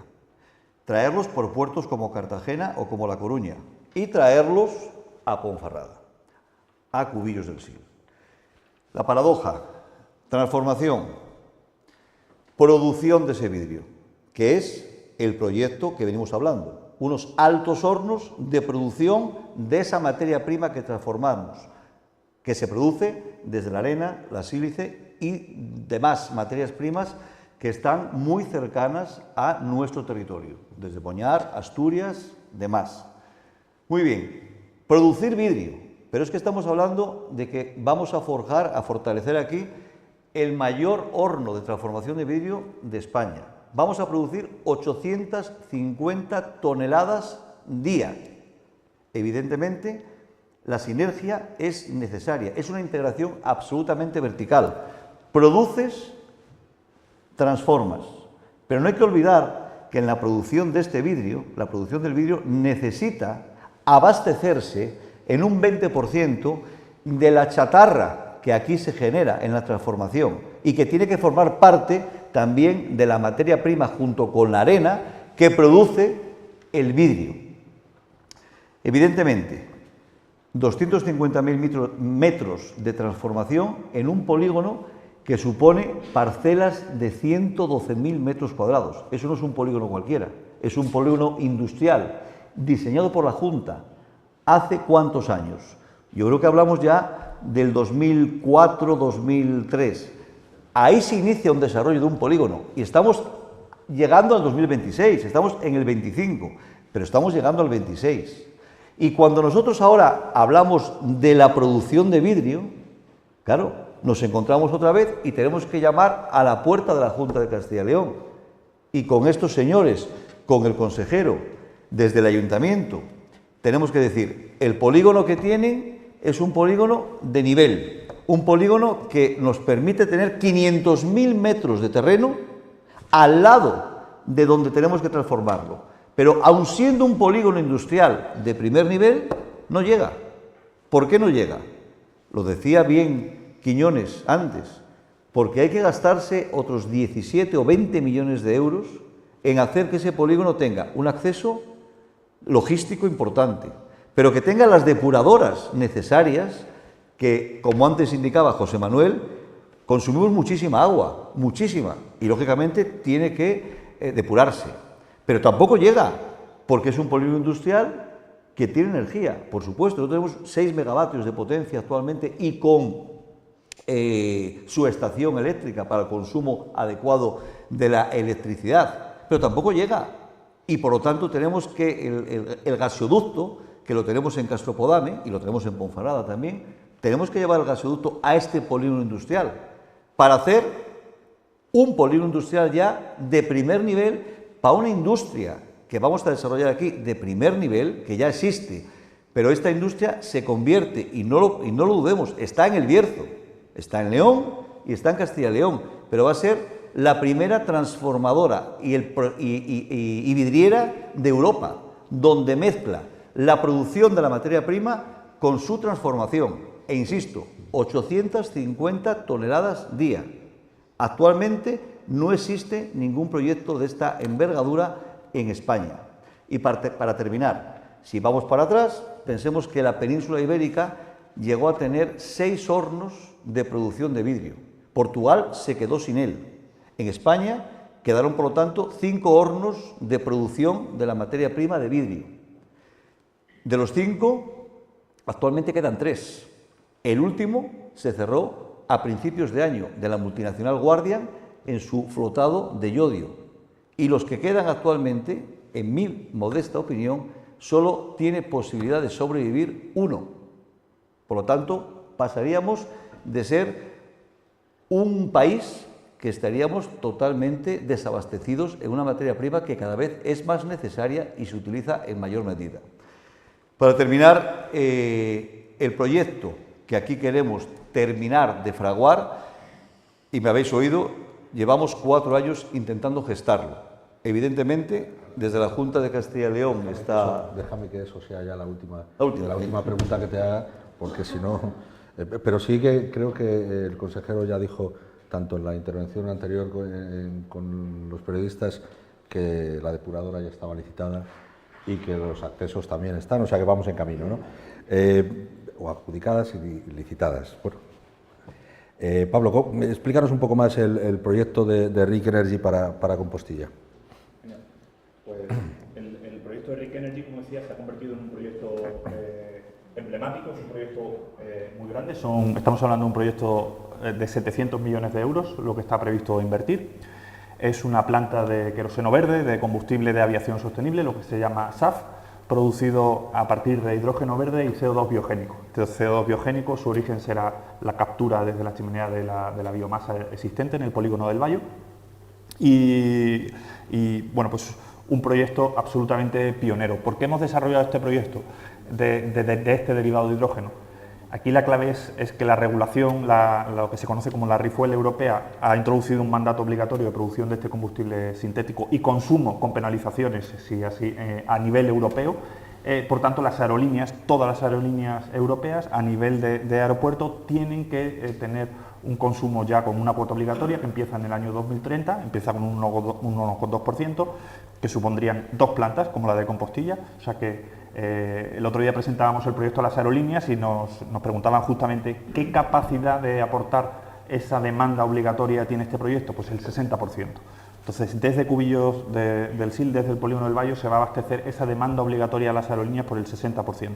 Traerlos por puertos como Cartagena o como La Coruña y traerlos a Ponferrada, a Cubillos del Sil. La paradoja: transformación, producción de ese vidrio, que es el proyecto que venimos hablando. Unos altos hornos de producción de esa materia prima que transformamos, que se produce desde la arena, la sílice y demás materias primas que están muy cercanas a nuestro territorio, desde Boñar, Asturias, demás. Muy bien, producir vidrio, pero es que estamos hablando de que vamos a fortalecer aquí el mayor horno de transformación de vidrio de España. Vamos a producir 850 toneladas día. Evidentemente, la sinergia es necesaria, es una integración absolutamente vertical. Produces, transformas, pero no hay que olvidar que en la producción de este vidrio, la producción del vidrio necesita abastecerse en un 20% de la chatarra que aquí se genera en la transformación y que tiene que formar parte también de la materia prima junto con la arena que produce el vidrio. Evidentemente, 250.000 metros de transformación en un polígono que supone parcelas de 112.000 metros cuadrados. Eso no es un polígono cualquiera, es un polígono industrial, diseñado por la Junta. ¿Hace cuántos años? Yo creo que hablamos ya del 2004-2003. Ahí se inicia un desarrollo de un polígono y estamos llegando al 2026, estamos en el 25, pero estamos llegando al 26. Y cuando nosotros ahora hablamos de la producción de vidrio, claro, nos encontramos otra vez y tenemos que llamar a la puerta de la Junta de Castilla y León. Y con estos señores, con el consejero, desde el ayuntamiento, tenemos que decir, el polígono que tienen es un polígono de nivel, un polígono que nos permite tener 500.000 metros de terreno al lado de donde tenemos que transformarlo. Pero aun siendo un polígono industrial de primer nivel, no llega. ¿Por qué no llega? Lo decía bien Quiñones antes, porque hay que gastarse otros 17 o 20 millones de euros en hacer que ese polígono tenga un acceso logístico importante, pero que tenga las depuradoras necesarias que, como antes indicaba José Manuel, consumimos muchísima agua, muchísima, y lógicamente tiene que depurarse. Pero tampoco llega, porque es un polígono industrial que tiene energía, por supuesto. Nosotros tenemos 6 megavatios de potencia actualmente y con su estación eléctrica para el consumo adecuado de la electricidad, pero tampoco llega. Y por lo tanto tenemos que el gasoducto, que lo tenemos en Castropodame y lo tenemos en Ponferrada también, tenemos que llevar el gasoducto a este polígono industrial para hacer un polígono industrial ya de primer nivel para una industria que vamos a desarrollar aquí de primer nivel, que ya existe, pero esta industria se convierte, y no lo dudemos, está en El Bierzo, está en León y está en Castilla y León, pero va a ser la primera transformadora y vidriera de Europa, donde mezcla la producción de la materia prima con su transformación. E insisto, 850 toneladas día. Actualmente no existe ningún proyecto de esta envergadura en España. Y para terminar, si vamos para atrás, pensemos que la península ibérica llegó a tener 6 hornos de producción de vidrio. Portugal se quedó sin él. En España quedaron, por lo tanto, 5 hornos de producción de la materia prima de vidrio. De los 5, actualmente quedan 3. El último se cerró a principios de año, de la multinacional Guardian, en su flotado de iodio. Y los que quedan actualmente, en mi modesta opinión, solo tiene posibilidad de sobrevivir 1. Por lo tanto, pasaríamos de ser un país que estaríamos totalmente desabastecidos en una materia prima que cada vez es más necesaria y se utiliza en mayor medida. Para terminar, el proyecto que aquí queremos terminar de fraguar, y me habéis oído, llevamos 4 años intentando gestarlo. Evidentemente, desde la Junta de Castilla y León está... Déjame que eso sea ya la última pregunta que te haga, porque si no... pero sí que creo que el consejero ya dijo, tanto en la intervención anterior con los periodistas, que la depuradora ya estaba licitada y que los accesos también están, o sea que vamos en camino, ¿no? O adjudicadas y licitadas. Bueno, Pablo, explícanos un poco más el proyecto de RIC Energy para Compostilla. Pues el proyecto de RIC Energy, como decía, se ha convertido en un proyecto emblemático, es un proyecto muy grande. Estamos hablando de un proyecto de 700 millones de euros, lo que está previsto invertir. Es una planta de queroseno verde, de combustible de aviación sostenible, lo que se llama SAF, producido a partir de hidrógeno verde y CO2 biogénico. Este CO2 biogénico, su origen será la captura desde la chimenea de la biomasa existente en el polígono del Bayo. Y bueno, pues un proyecto absolutamente pionero. ¿Por qué hemos desarrollado este proyecto de este derivado de hidrógeno? Aquí la clave es que la regulación, lo que se conoce como la ReFuel europea, ha introducido un mandato obligatorio de producción de este combustible sintético y consumo con penalizaciones, si así, a nivel europeo. Por tanto, las aerolíneas, todas las aerolíneas europeas a nivel de aeropuerto tienen que tener un consumo ya con una cuota obligatoria que empieza en el año 2030, empieza con un 1,2%, que supondrían 2 plantas como la de Compostilla. O sea que el otro día presentábamos el proyecto a las aerolíneas y nos preguntaban justamente qué capacidad de aportar esa demanda obligatoria tiene este proyecto, pues el 60%. Entonces, desde Cubillos del SIL, desde el polígono del Bayo, se va a abastecer esa demanda obligatoria a las aerolíneas por el 60%.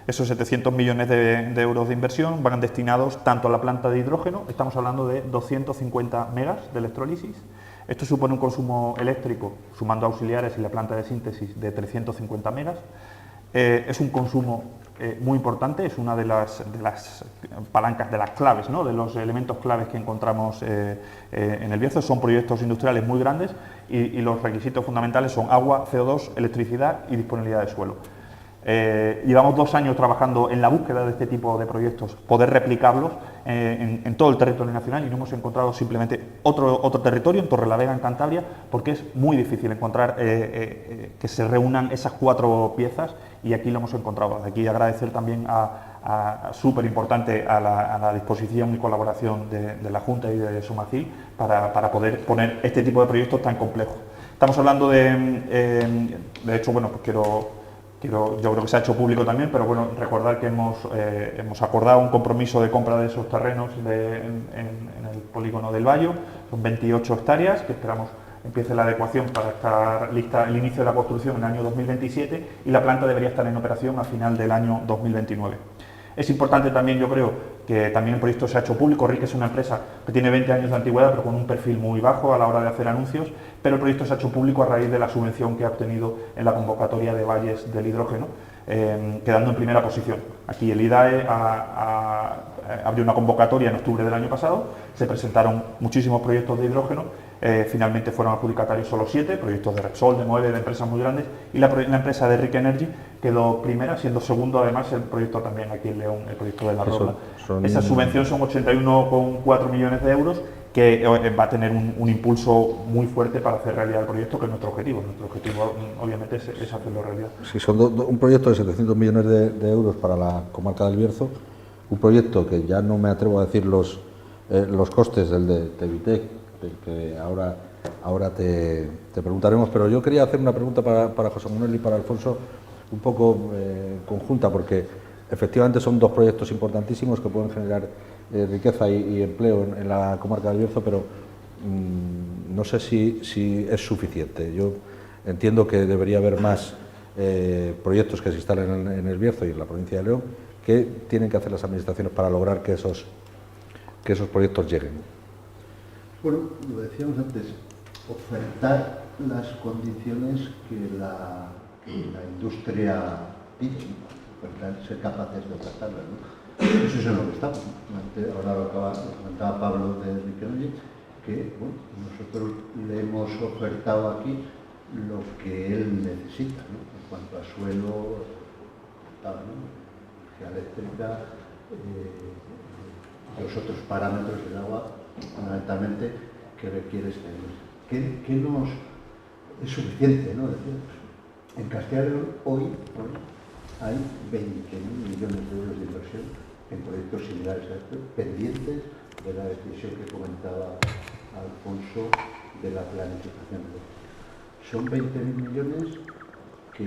Esos 700 millones de euros de inversión van destinados tanto a la planta de hidrógeno, estamos hablando de 250 megas de electrólisis. Esto supone un consumo eléctrico, sumando auxiliares y la planta de síntesis, de 350 megas. Es un consumo muy importante, es una de las palancas, de las claves, ¿no?, de los elementos claves que encontramos en el Bierzo. Son proyectos industriales muy grandes y los requisitos fundamentales son agua, CO2, electricidad y disponibilidad de suelo. Llevamos 2 años trabajando en la búsqueda de este tipo de proyectos, poder replicarlos en todo el territorio nacional, y no hemos encontrado simplemente otro territorio, en Torrelavega, en Cantabria, porque es muy difícil encontrar que se reúnan esas 4 piezas, y aquí lo hemos encontrado. Aquí agradecer también súper importante a la disposición y colaboración de la Junta y de Somacil para poder poner este tipo de proyectos tan complejos. Estamos hablando de hecho, bueno, pues yo creo que se ha hecho público también, pero bueno, recordar que hemos acordado un compromiso de compra de esos terrenos en el polígono del Bayo. Son 28 hectáreas, que esperamos empiece la adecuación para estar lista el inicio de la construcción en el año 2027, y la planta debería estar en operación a final del año 2029. Es importante también, yo creo, que también el proyecto se ha hecho público. RIC es una empresa que tiene 20 años de antigüedad, pero con un perfil muy bajo a la hora de hacer anuncios, pero el proyecto se ha hecho público a raíz de la subvención que ha obtenido en la convocatoria de Valles del Hidrógeno, quedando en primera posición. Aquí el IDAE abrió una convocatoria en octubre del año pasado, se presentaron muchísimos proyectos de hidrógeno, finalmente fueron adjudicatarios solo 7, proyectos de Repsol, de Moeve, de empresas muy grandes, y la empresa de RIC Energy quedó primera, siendo segundo además el proyecto también aquí en León, el proyecto de La Robla. Esa subvención son 81,4 millones de euros, que va a tener un impulso muy fuerte para hacer realidad el proyecto, que es nuestro objetivo. Nuestro objetivo, obviamente, es hacerlo realidad. Sí, son un proyecto de 700 millones de euros para la comarca del Bierzo, un proyecto que ya no me atrevo a decir los costes del de Tevitec, que ahora te preguntaremos, pero yo quería hacer una pregunta para José Manuel y para Alfonso, un poco conjunta, porque efectivamente son 2 proyectos importantísimos que pueden generar riqueza y empleo en la comarca del Bierzo, pero no sé si es suficiente. Yo entiendo que debería haber más proyectos que se instalen en el Bierzo y en la provincia de León. ¿Qué tienen que hacer las administraciones para lograr que esos proyectos lleguen? Bueno, lo decíamos antes, ofertar las condiciones que la industria pide, ¿no? Ser capaces de ofertarlas, ¿no? Eso es en lo que estamos, ¿no? Ahora lo comentaba Pablo de RIC Energy, que bueno, nosotros le hemos ofertado aquí lo que él necesita, ¿no? En cuanto a suelo, tal, ¿no? Energía eléctrica, los otros parámetros del agua, fundamentalmente, que requiere esta industria. ¿Qué nos es suficiente, ¿no? Decíamos, en Castilla y León hoy hay 20.000 millones de euros de inversión en proyectos similares a estos, pendientes de la decisión que comentaba Alfonso de la planificación. Son 20.000 millones que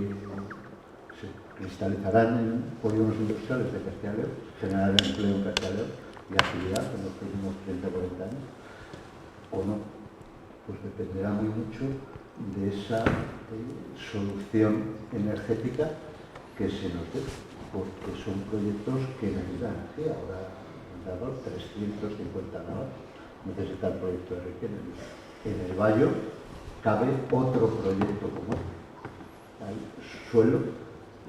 se cristalizarán en polígonos industriales de Castilla y León, generarán empleo en Castilla y León y actividad en los próximos 30 o 40 años, o no. Pues dependerá muy mucho de esa solución energética que se nos dé, porque son proyectos que necesitan energía. Ahora, 350 megavatios necesita el proyecto de RIC Energy. En el Bayo cabe otro proyecto como este. Hay suelo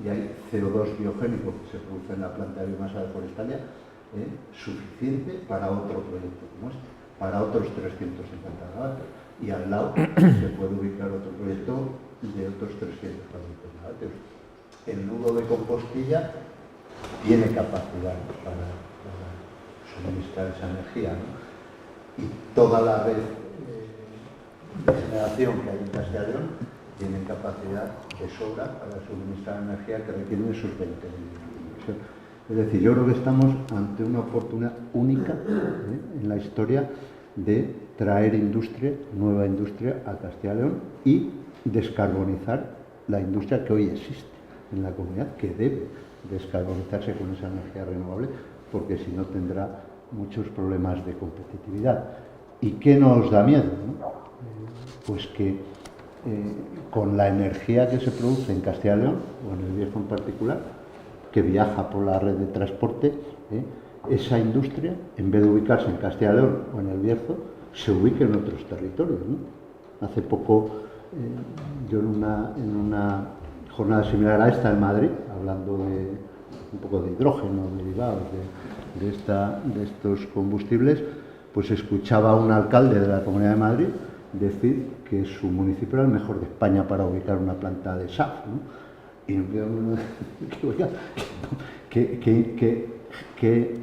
y hay CO2 biogénico que se produce en la planta de biomasa de Forestalia, suficiente para otro proyecto como este. para otros 350 megavatios. Y al lado se puede ubicar otro proyecto de otros 300 megavatios. El nudo de Compostilla tiene capacidad para suministrar esa energía, ¿no? Y toda la red de generación que hay en Castilla y León tienen capacidad de sobra para suministrar energía que requieren esos 20.000 millones. Es decir, yo creo que estamos ante una oportunidad única en la historia de traer industria, nueva industria a Castilla y León y descarbonizar la industria que hoy existe en la comunidad, que debe descarbonizarse con esa energía renovable, porque si no tendrá muchos problemas de competitividad. ¿Y qué nos da miedo, ¿no? Pues que con la energía que se produce en Castilla y León, o en el Bierzo en particular, que viaja por la red de transporte, esa industria, en vez de ubicarse en Castilla y León o en el Bierzo, se ubique en otros territorios, ¿no? Hace poco, yo en una jornada similar a esta en Madrid, hablando de un poco de hidrógeno, derivados de estos combustibles, pues escuchaba a un alcalde de la Comunidad de Madrid decir que su municipio era el mejor de España para ubicar una planta de SAF, ¿no? Y que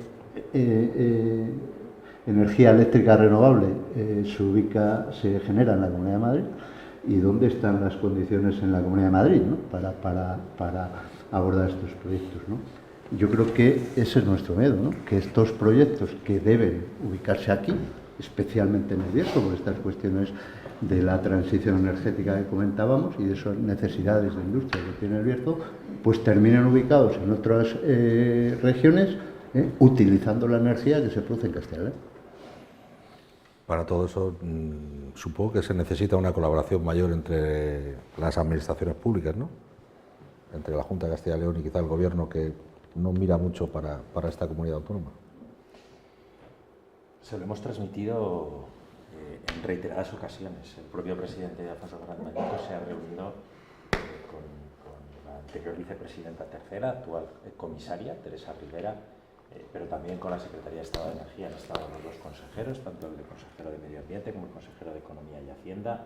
energía eléctrica renovable se genera en la Comunidad de Madrid, y dónde están las condiciones en la Comunidad de Madrid, ¿no? para abordar estos proyectos, ¿no? Yo creo que ese es nuestro miedo, ¿no? Que estos proyectos que deben ubicarse aquí, especialmente en el Bierzo, por estas cuestiones de la transición energética que comentábamos y de esas necesidades de industria que tiene el Bierzo, pues terminen ubicados en otras regiones, utilizando la energía que se produce en Castilla y León. Para todo eso, supongo que se necesita una colaboración mayor entre las administraciones públicas, ¿no? Entre la Junta de Castilla y León y quizá el Gobierno, que no mira mucho para esta comunidad autónoma. Se lo hemos transmitido en reiteradas ocasiones. El propio presidente de Alfonso Fernández Mañueco se ha reunido con la anterior vicepresidenta tercera, actual comisaria, Teresa Rivera, pero también con la Secretaría de Estado de Energía. Han estado los dos consejeros, tanto el consejero de Medio Ambiente como el consejero de Economía y Hacienda.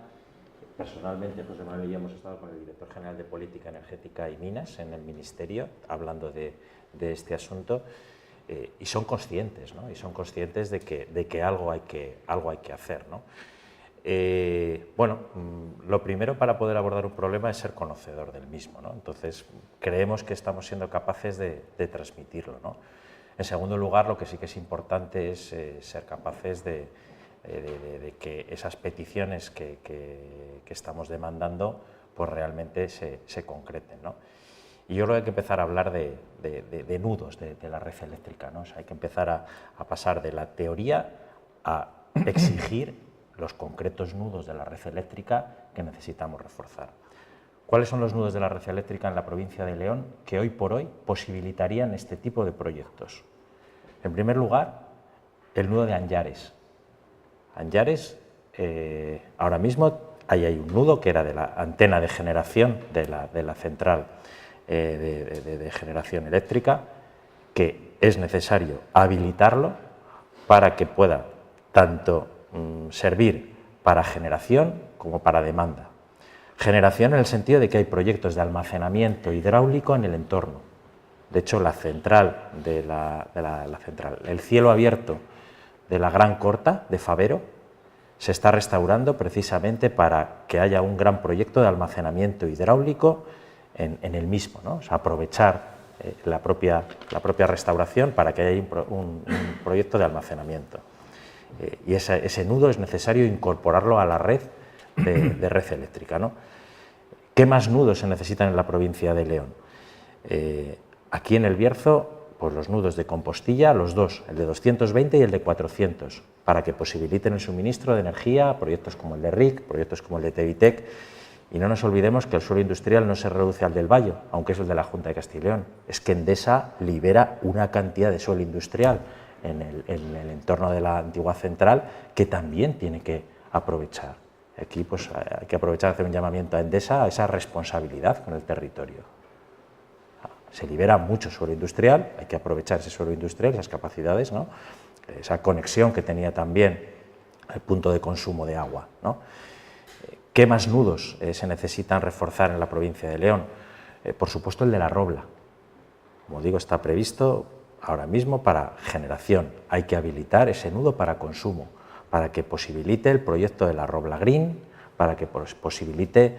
Personalmente, José Manuel y yo hemos estado con el director general de Política Energética y Minas en el Ministerio, hablando de este asunto, y son conscientes, ¿no? Y son conscientes de que algo hay que hacer, ¿no? Bueno, lo primero para poder abordar un problema es ser conocedor del mismo, ¿no? Entonces, creemos que estamos siendo capaces de transmitirlo, ¿no? En segundo lugar, lo que sí que es importante es ser capaces de que esas peticiones que estamos demandando pues realmente se concreten, ¿no? Y yo creo que hay que empezar a hablar de nudos de la red eléctrica, ¿no? O sea, hay que empezar a pasar de la teoría a exigir los concretos nudos de la red eléctrica que necesitamos reforzar. ¿Cuáles son los nudos de la red eléctrica en la provincia de León que hoy por hoy posibilitarían este tipo de proyectos? En primer lugar, el nudo de Anllares. Anllares, ahora mismo hay un nudo que era de la antena de generación de la central de generación eléctrica, que es necesario habilitarlo para que pueda tanto servir para generación como para demanda. Generación en el sentido de que hay proyectos de almacenamiento hidráulico en el entorno. De hecho, la central el cielo abierto de la Gran Corta de Favero se está restaurando precisamente para que haya un gran proyecto de almacenamiento hidráulico en el mismo, ¿no? O sea, aprovechar la propia restauración para que haya un proyecto de almacenamiento. Y ese nudo es necesario incorporarlo a la red de red eléctrica, ¿no? ¿Qué más nudos se necesitan en la provincia de León? Aquí en el Bierzo, pues los nudos de Compostilla, los dos, el de 220 y el de 400, para que posibiliten el suministro de energía a proyectos como el de RIC, proyectos como el de Tevitec. Y no nos olvidemos que el suelo industrial no se reduce al del Bayo, aunque es el de la Junta de Castilla y León. Es que Endesa libera una cantidad de suelo industrial en el entorno de la antigua central que también tiene que aprovechar. Aquí pues, hay que aprovechar, hacer un llamamiento a Endesa a esa responsabilidad con el territorio. Se libera mucho suelo industrial, hay que aprovechar ese suelo industrial, esas capacidades, ¿no? Esa conexión que tenía también punto de consumo de agua, ¿no? ¿Qué más nudos se necesitan reforzar en la provincia de León? Por supuesto el de la Robla. Como digo, está previsto ahora mismo para generación. Hay que habilitar ese nudo para consumo, para que posibilite el proyecto de la Robla Green, para que posibilite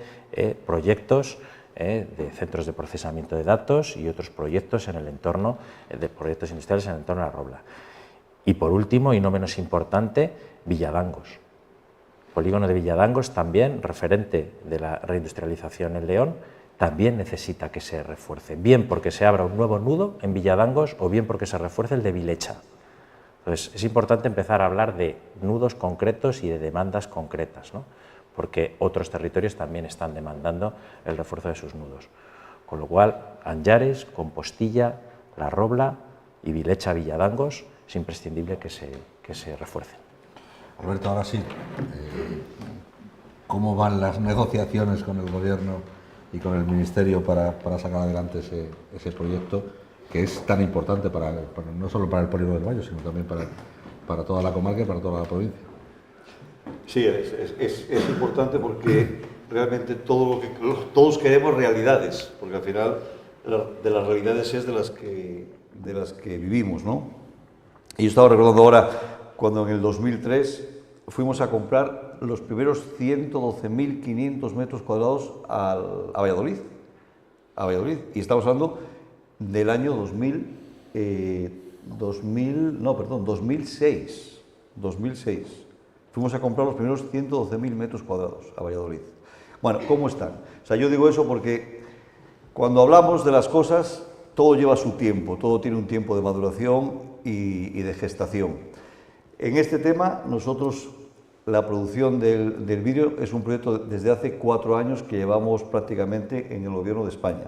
proyectos de centros de procesamiento de datos y otros proyectos en el entorno de proyectos industriales en el entorno de la Robla. Y por último, y no menos importante, Villadangos. El polígono de Villadangos, también referente de la reindustrialización en León, también necesita que se refuerce, bien porque se abra un nuevo nudo en Villadangos o bien porque se refuerce el de Vilecha. Entonces, es importante empezar a hablar de nudos concretos y de demandas concretas, ¿no? Porque otros territorios también están demandando el refuerzo de sus nudos. Con lo cual, Anllares, Compostilla, La Robla y Vilecha-Villadangos es imprescindible que se refuercen. Alberto, ahora sí, ¿cómo van las negociaciones con el Gobierno y con el Ministerio para sacar adelante ese proyecto que es tan importante no solo para el Polígono del Bayo, sino también para toda la comarca y para toda la provincia? Sí, es importante porque realmente todos queremos realidades, porque al final de las realidades es de las que vivimos, ¿no? Y yo estaba recordando ahora cuando en el 2003 fuimos a comprar los primeros 112.500 metros cuadrados a Valladolid, y estamos hablando del año 2006. Fuimos a comprar los primeros 112.000 metros cuadrados a Valladolid. Bueno, ¿cómo están? O sea, yo digo eso porque cuando hablamos de las cosas, todo lleva su tiempo, todo tiene un tiempo de maduración y de gestación. En este tema, nosotros, la producción del vidrio es un proyecto desde hace 4 años que llevamos prácticamente en el Gobierno de España.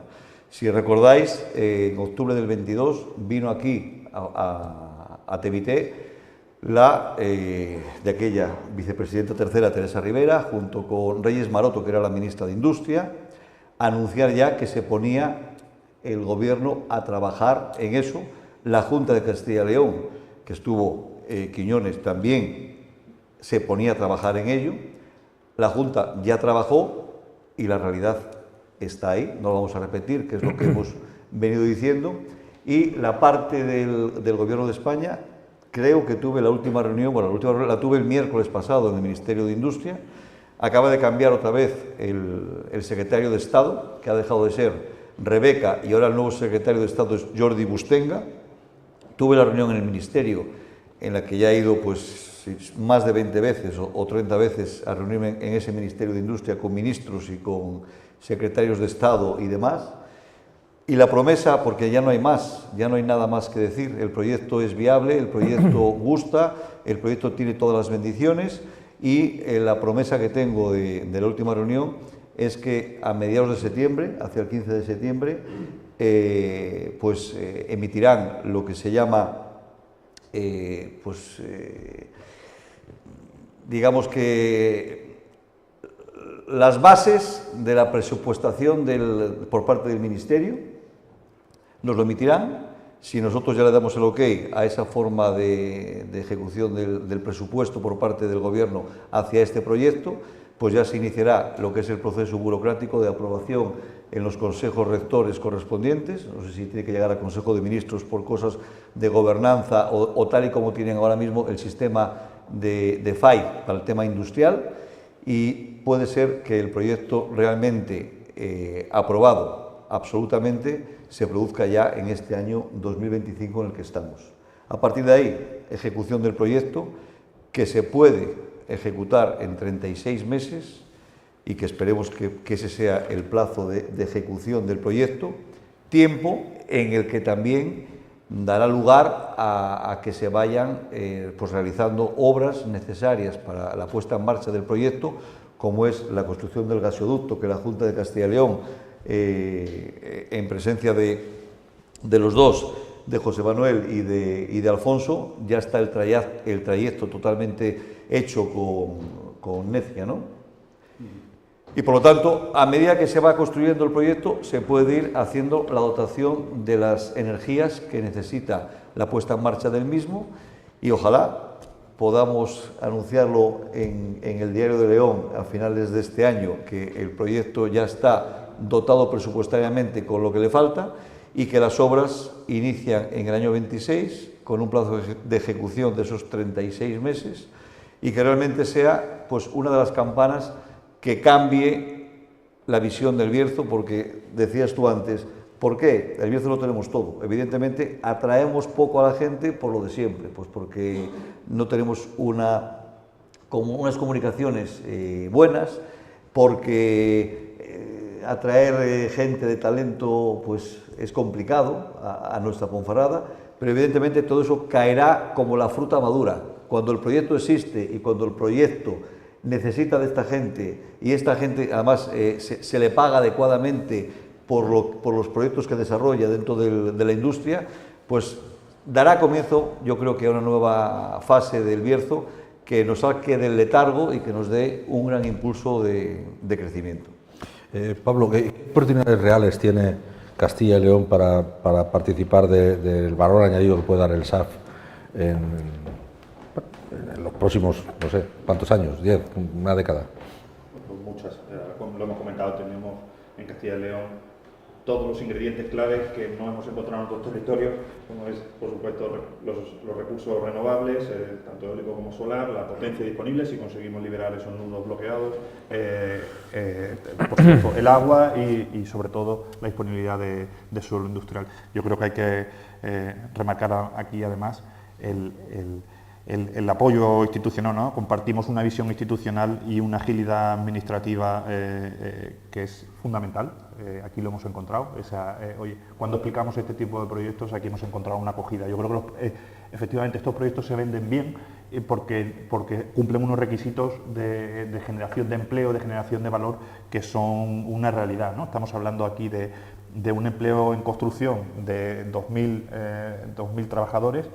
Si recordáis, en octubre del 22 vino aquí a Tevité de aquella vicepresidenta tercera, Teresa Rivera, junto con Reyes Maroto, que era la ministra de Industria, a anunciar ya que se ponía el Gobierno a trabajar en eso. La Junta de Castilla y León, que estuvo Quiñones, también se ponía a trabajar en ello. La Junta ya trabajó y la realidad está ahí, no lo vamos a repetir, que es lo que hemos venido diciendo. Y la parte del Gobierno de España, creo que tuve la última reunión, la tuve el miércoles pasado en el Ministerio de Industria. Acaba de cambiar otra vez el secretario de Estado, que ha dejado de ser Rebeca, y ahora el nuevo secretario de Estado es Jordi Bustenga. Tuve la reunión en el Ministerio, en la que ya he ido pues más de 20 veces o 30 veces a reunirme en ese Ministerio de Industria con ministros y con secretarios de Estado y demás. Y la promesa, porque ya no hay más, ya no hay nada más que decir, el proyecto es viable, el proyecto gusta, el proyecto tiene todas las bendiciones, y la promesa que tengo de la última reunión es que a mediados de septiembre, hacia el 15 de septiembre, emitirán lo que se llama, digamos que las bases de la presupuestación por parte del Ministerio. Nos lo emitirán. Si nosotros ya le damos el ok a esa forma de ejecución del presupuesto por parte del Gobierno hacia este proyecto, pues ya se iniciará lo que es el proceso burocrático de aprobación en los consejos rectores correspondientes. No sé si tiene que llegar al Consejo de Ministros por cosas de gobernanza o tal y como tienen ahora mismo el sistema de FAI para el tema industrial, y puede ser que el proyecto realmente aprobado absolutamente se produzca ya en este año 2025 en el que estamos. A partir de ahí, ejecución del proyecto, que se puede ejecutar en 36 meses y que esperemos que ese sea el plazo de ejecución del proyecto, tiempo en el que también dará lugar a que se vayan realizando obras necesarias para la puesta en marcha del proyecto, como es la construcción del gasoducto, que la Junta de Castilla y León, en presencia de los dos, de José Manuel y de Alfonso, ya está el trayecto totalmente hecho con Necia, ¿no? Y por lo tanto, a medida que se va construyendo el proyecto, se puede ir haciendo la dotación de las energías que necesita la puesta en marcha del mismo, y ojalá podamos anunciarlo en el Diario de León a finales de este año, que el proyecto ya está dotado presupuestariamente con lo que le falta y que las obras inician en el año 26 con un plazo de ejecución de esos 36 meses y que realmente sea pues una de las campanas que cambie la visión del Bierzo, porque decías tú antes, ¿por qué? El Bierzo lo tenemos todo. Evidentemente atraemos poco a la gente por lo de siempre, pues porque no tenemos unas comunicaciones buenas, porque atraer gente de talento pues es complicado a nuestra Ponferrada, pero evidentemente todo eso caerá como la fruta madura. Cuando el proyecto existe y cuando el proyecto necesita de esta gente y esta gente además se le paga adecuadamente por los proyectos que desarrolla dentro de la industria, pues dará comienzo, yo creo que a una nueva fase del Bierzo que nos saque del letargo y que nos dé un gran impulso de crecimiento. Pablo, ¿qué oportunidades reales tiene Castilla y León para participar del valor añadido que puede dar el SAF en los próximos, no sé, ¿cuántos años? ¿10? ¿Una década? Pues muchas. Como lo hemos comentado, tenemos en Castilla y León todos los ingredientes claves que no hemos encontrado en otros territorios, como es, por supuesto, los recursos renovables, tanto eólico como solar, la potencia disponible, si conseguimos liberar esos nudos bloqueados, por supuesto, el agua y sobre todo, la disponibilidad de suelo industrial. Yo creo que hay que remarcar aquí, además, el apoyo institucional, ¿no? Compartimos una visión institucional y una agilidad administrativa que es fundamental. Aquí lo hemos encontrado. Oye, cuando explicamos este tipo de proyectos, aquí hemos encontrado una acogida. Yo creo que efectivamente estos proyectos se venden bien porque cumplen unos requisitos de generación de empleo, de generación de valor, que son una realidad, ¿no? Estamos hablando aquí de un empleo en construcción de 2.000 trabajadores,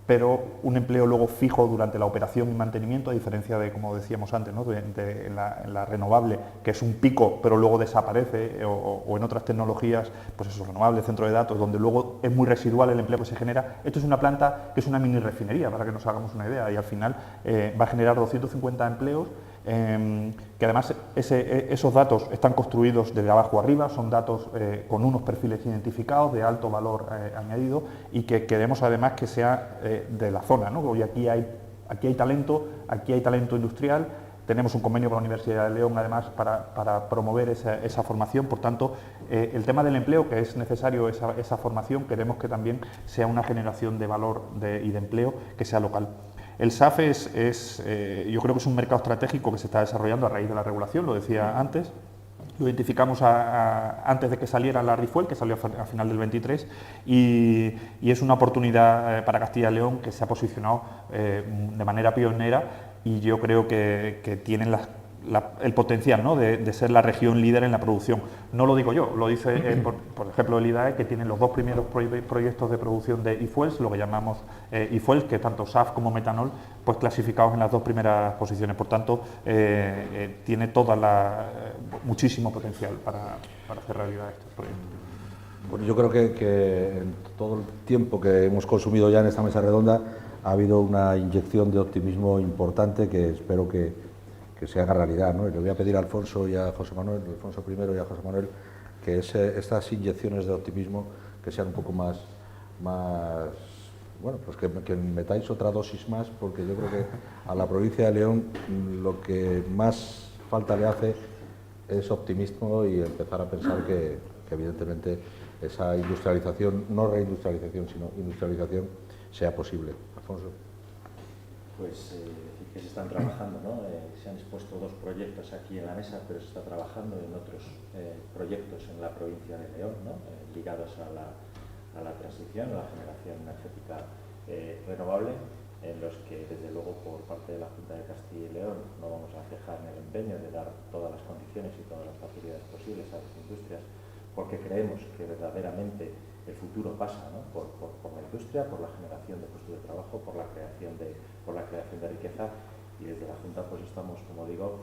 pero un empleo luego fijo durante la operación y mantenimiento, a diferencia de, como decíamos antes, ¿no? de la renovable, que es un pico, pero luego desaparece, o en otras tecnologías, pues eso, renovables, centro de datos, donde luego es muy residual el empleo que se genera. Esto es una planta que es una mini refinería, para que nos hagamos una idea, y al final va a generar 250 empleos, que además esos datos están construidos desde abajo arriba, son datos con unos perfiles identificados de alto valor añadido y que queremos además que sea de la zona, ¿no? Hoy aquí hay talento industrial, tenemos un convenio con la Universidad de León además para promover esa formación, por tanto el tema del empleo, que es necesario esa formación, queremos que también sea una generación de valor y de empleo que sea local. El SAF yo creo que es un mercado estratégico que se está desarrollando a raíz de la regulación, lo decía antes. Lo identificamos antes de que saliera la RIFUEL, que salió a final del 23, y es una oportunidad para Castilla y León que se ha posicionado de manera pionera y yo creo que tienen el potencial, ¿no? de ser la región líder en la producción. No lo digo yo, lo dice por ejemplo el IDAE, que tiene los dos primeros proyectos de producción de e-fuels, lo que llamamos e-fuels, que tanto SAF como metanol, pues clasificados en las dos primeras posiciones. Por tanto, tiene muchísimo potencial para hacer realidad estos proyectos. Bueno, yo creo que en todo el tiempo que hemos consumido ya en esta mesa redonda ha habido una inyección de optimismo importante que espero que se haga realidad, ¿no? Y le voy a pedir a Alfonso y a José Manuel, Alfonso primero y a José Manuel, que estas inyecciones de optimismo que sean un poco más bueno, pues que metáis otra dosis más, porque yo creo que a la provincia de León lo que más falta le hace es optimismo y empezar a pensar que evidentemente esa industrialización, no reindustrialización, sino industrialización, sea posible. Alfonso. Pues que se están trabajando, ¿no? Se han expuesto dos proyectos aquí en la mesa, pero se está trabajando en otros proyectos en la provincia de León, ¿no? Ligados a la transición, a la generación energética renovable, en los que desde luego por parte de la Junta de Castilla y León no vamos a cejar en el empeño de dar todas las condiciones y todas las facilidades posibles a las industrias, porque creemos que verdaderamente el futuro pasa, ¿no? por la industria, por la generación de puestos de trabajo, por la creación de riqueza, y desde la Junta pues estamos, como digo,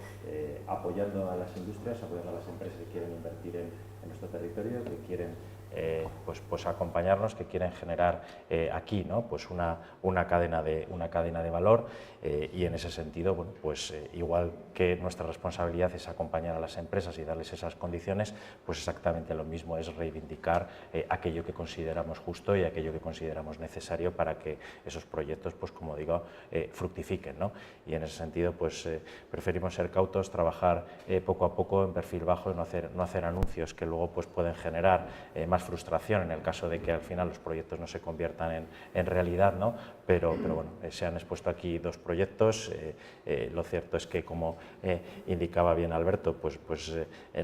apoyando a las industrias, apoyando a las empresas que quieren invertir en nuestro territorio, que quieren pues acompañarnos, que quieren generar aquí, ¿no? Pues una cadena de valor, y en ese sentido, bueno, pues igual que nuestra responsabilidad es acompañar a las empresas y darles esas condiciones, pues exactamente lo mismo es reivindicar aquello que consideramos justo y aquello que consideramos necesario para que esos proyectos, pues como digo, fructifiquen, ¿no? Y en ese sentido, pues preferimos ser cautos, trabajar poco a poco en perfil bajo y no hacer anuncios que luego pues pueden generar más frustración en el caso de que al final los proyectos no se conviertan en realidad, ¿no? Pero bueno, se han expuesto aquí dos proyectos. Lo cierto es que, como indicaba bien Alberto, pues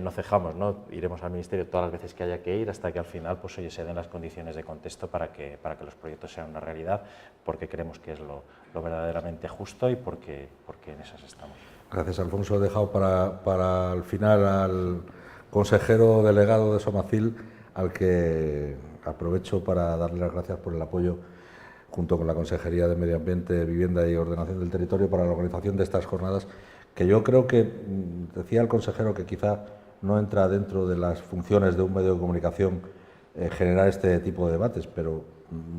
no cejamos, ¿no? Iremos al Ministerio todas las veces que haya que ir hasta que al final pues, oye, se den las condiciones de contexto para que los proyectos sean una realidad, porque creemos que es lo verdaderamente justo y porque en esas estamos. Gracias, Alfonso. He dejado para el final al consejero delegado de Somacil, al que aprovecho para darle las gracias por el apoyo, junto con la Consejería de Medio Ambiente, Vivienda y Ordenación del Territorio, para la organización de estas jornadas, que yo creo que, decía el consejero, que quizá no entra dentro de las funciones de un medio de comunicación generar este tipo de debates, pero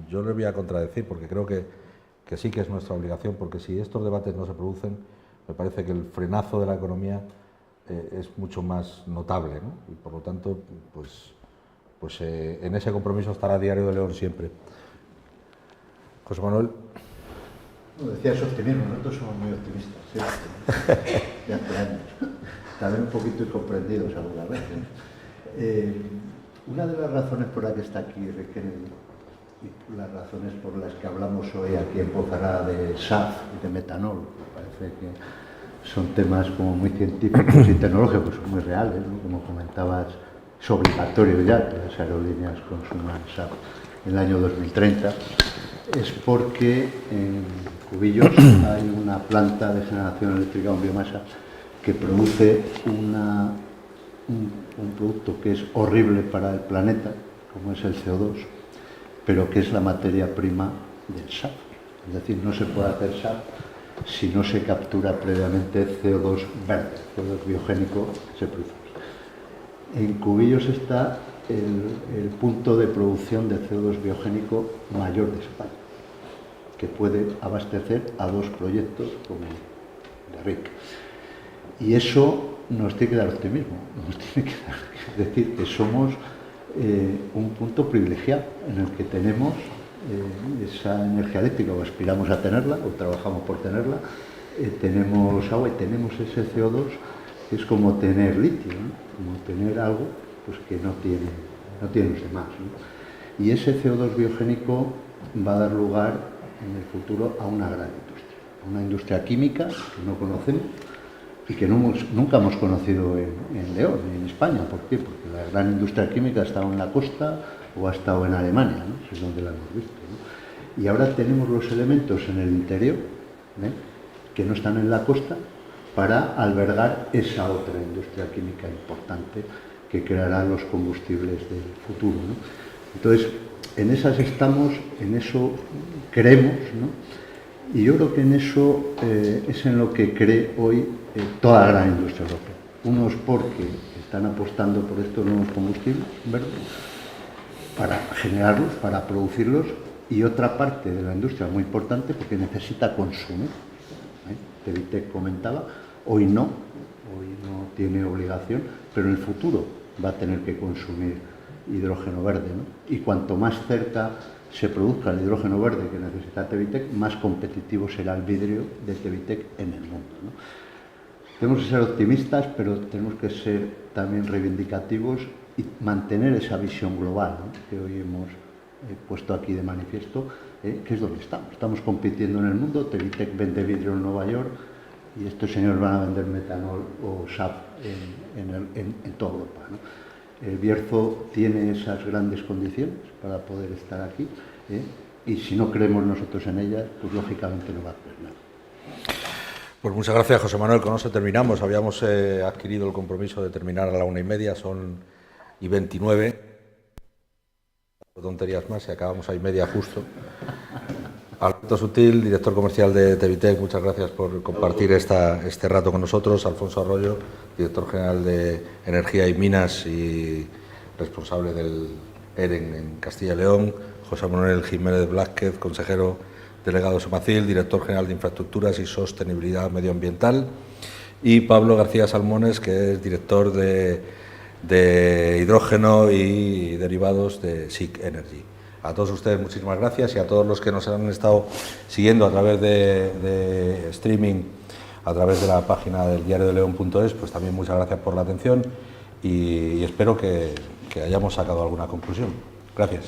yo le voy a contradecir, porque creo que sí que es nuestra obligación, porque si estos debates no se producen, me parece que el frenazo de la economía es mucho más notable, ¿no? Y por lo tanto, pues en ese compromiso estará Diario de León siempre. José Manuel. No, decías optimismo, nosotros somos muy optimistas, ¿sí? De hace años. También un poquito incomprendidos algunas veces. Una de las razones por las que está aquí Rick Kennedy, y las razones por las que hablamos hoy aquí en Ponferrada de SAF y de metanol, me parece que son temas como muy científicos y tecnológicos, muy reales, ¿no? Como comentabas, es obligatorio ya que las aerolíneas consuman SAF en el año 2030, es porque en Cubillos hay una planta de generación eléctrica con biomasa que produce un producto que es horrible para el planeta, como es el CO2, pero que es la materia prima del SAF. Es decir, no se puede hacer SAF si no se captura previamente CO2 verde, CO2 biogénico que se produce. En Cubillos está el punto de producción de CO2 biogénico mayor de España, que puede abastecer a dos proyectos como de RIC. Y eso nos tiene que dar optimismo, nos tiene que decir que somos un punto privilegiado en el que tenemos esa energía eléctrica, o aspiramos a tenerla, o trabajamos por tenerla, tenemos agua y tenemos ese CO2, que es como tener litio, ¿no? Como tener algo pues, que no tienen los demás, ¿no? Y ese CO2 biogénico va a dar lugar en el futuro a una gran industria, una industria química que no conocemos y que nunca hemos conocido en León, en España. ¿Por qué? Porque la gran industria química ha estado en la costa o ha estado en Alemania, ¿no? Es donde la hemos visto, ¿no? Y ahora tenemos los elementos en el interior, que no están en la costa, para albergar esa otra industria química importante que creará los combustibles del futuro, ¿no? Entonces, en esas estamos, en eso creemos, ¿no? Y yo creo que en eso es en lo que cree hoy toda la gran industria europea. Unos porque están apostando por estos nuevos combustibles verdes para generarlos, para producirlos, y otra parte de la industria muy importante porque necesita consumir. Tevitec comentaba, hoy no tiene obligación, pero en el futuro va a tener que consumir hidrógeno verde, ¿no? Y cuanto más cerca se produzca el hidrógeno verde que necesita Tevitec, más competitivo será el vidrio de Tevitec en el mundo, ¿no? Tenemos que ser optimistas, pero tenemos que ser también reivindicativos y mantener esa visión global, ¿no? Que hoy hemos puesto aquí de manifiesto, que es donde estamos. Estamos compitiendo en el mundo. Tevitec vende vidrio en Nueva York y estos señores van a vender metanol o SAF en toda Europa, ¿no? El Bierzo tiene esas grandes condiciones para poder estar aquí, y si no creemos nosotros en ellas, pues lógicamente no va a hacer nada. Pues muchas gracias, José Manuel. Con eso terminamos. Habíamos adquirido el compromiso de terminar a la 1:30, son 1:29. Tonterías más y acabamos a 1:30 justo. Alberto Sutil, director comercial de Tevitec, muchas gracias por compartir este rato con nosotros. Alfonso Arroyo, director general de Energía y Minas y responsable del en Castilla y León, José Manuel Jiménez Blázquez, consejero delegado de Somacil, director general de Infraestructuras y Sostenibilidad Medioambiental, y Pablo García Salmones, que es director de hidrógeno y derivados de SIC Energy. A todos ustedes muchísimas gracias, y a todos los que nos han estado siguiendo a través de streaming, a través de la página del diariodeleon.es, pues también muchas gracias por la atención y espero que hayamos sacado alguna conclusión. Gracias.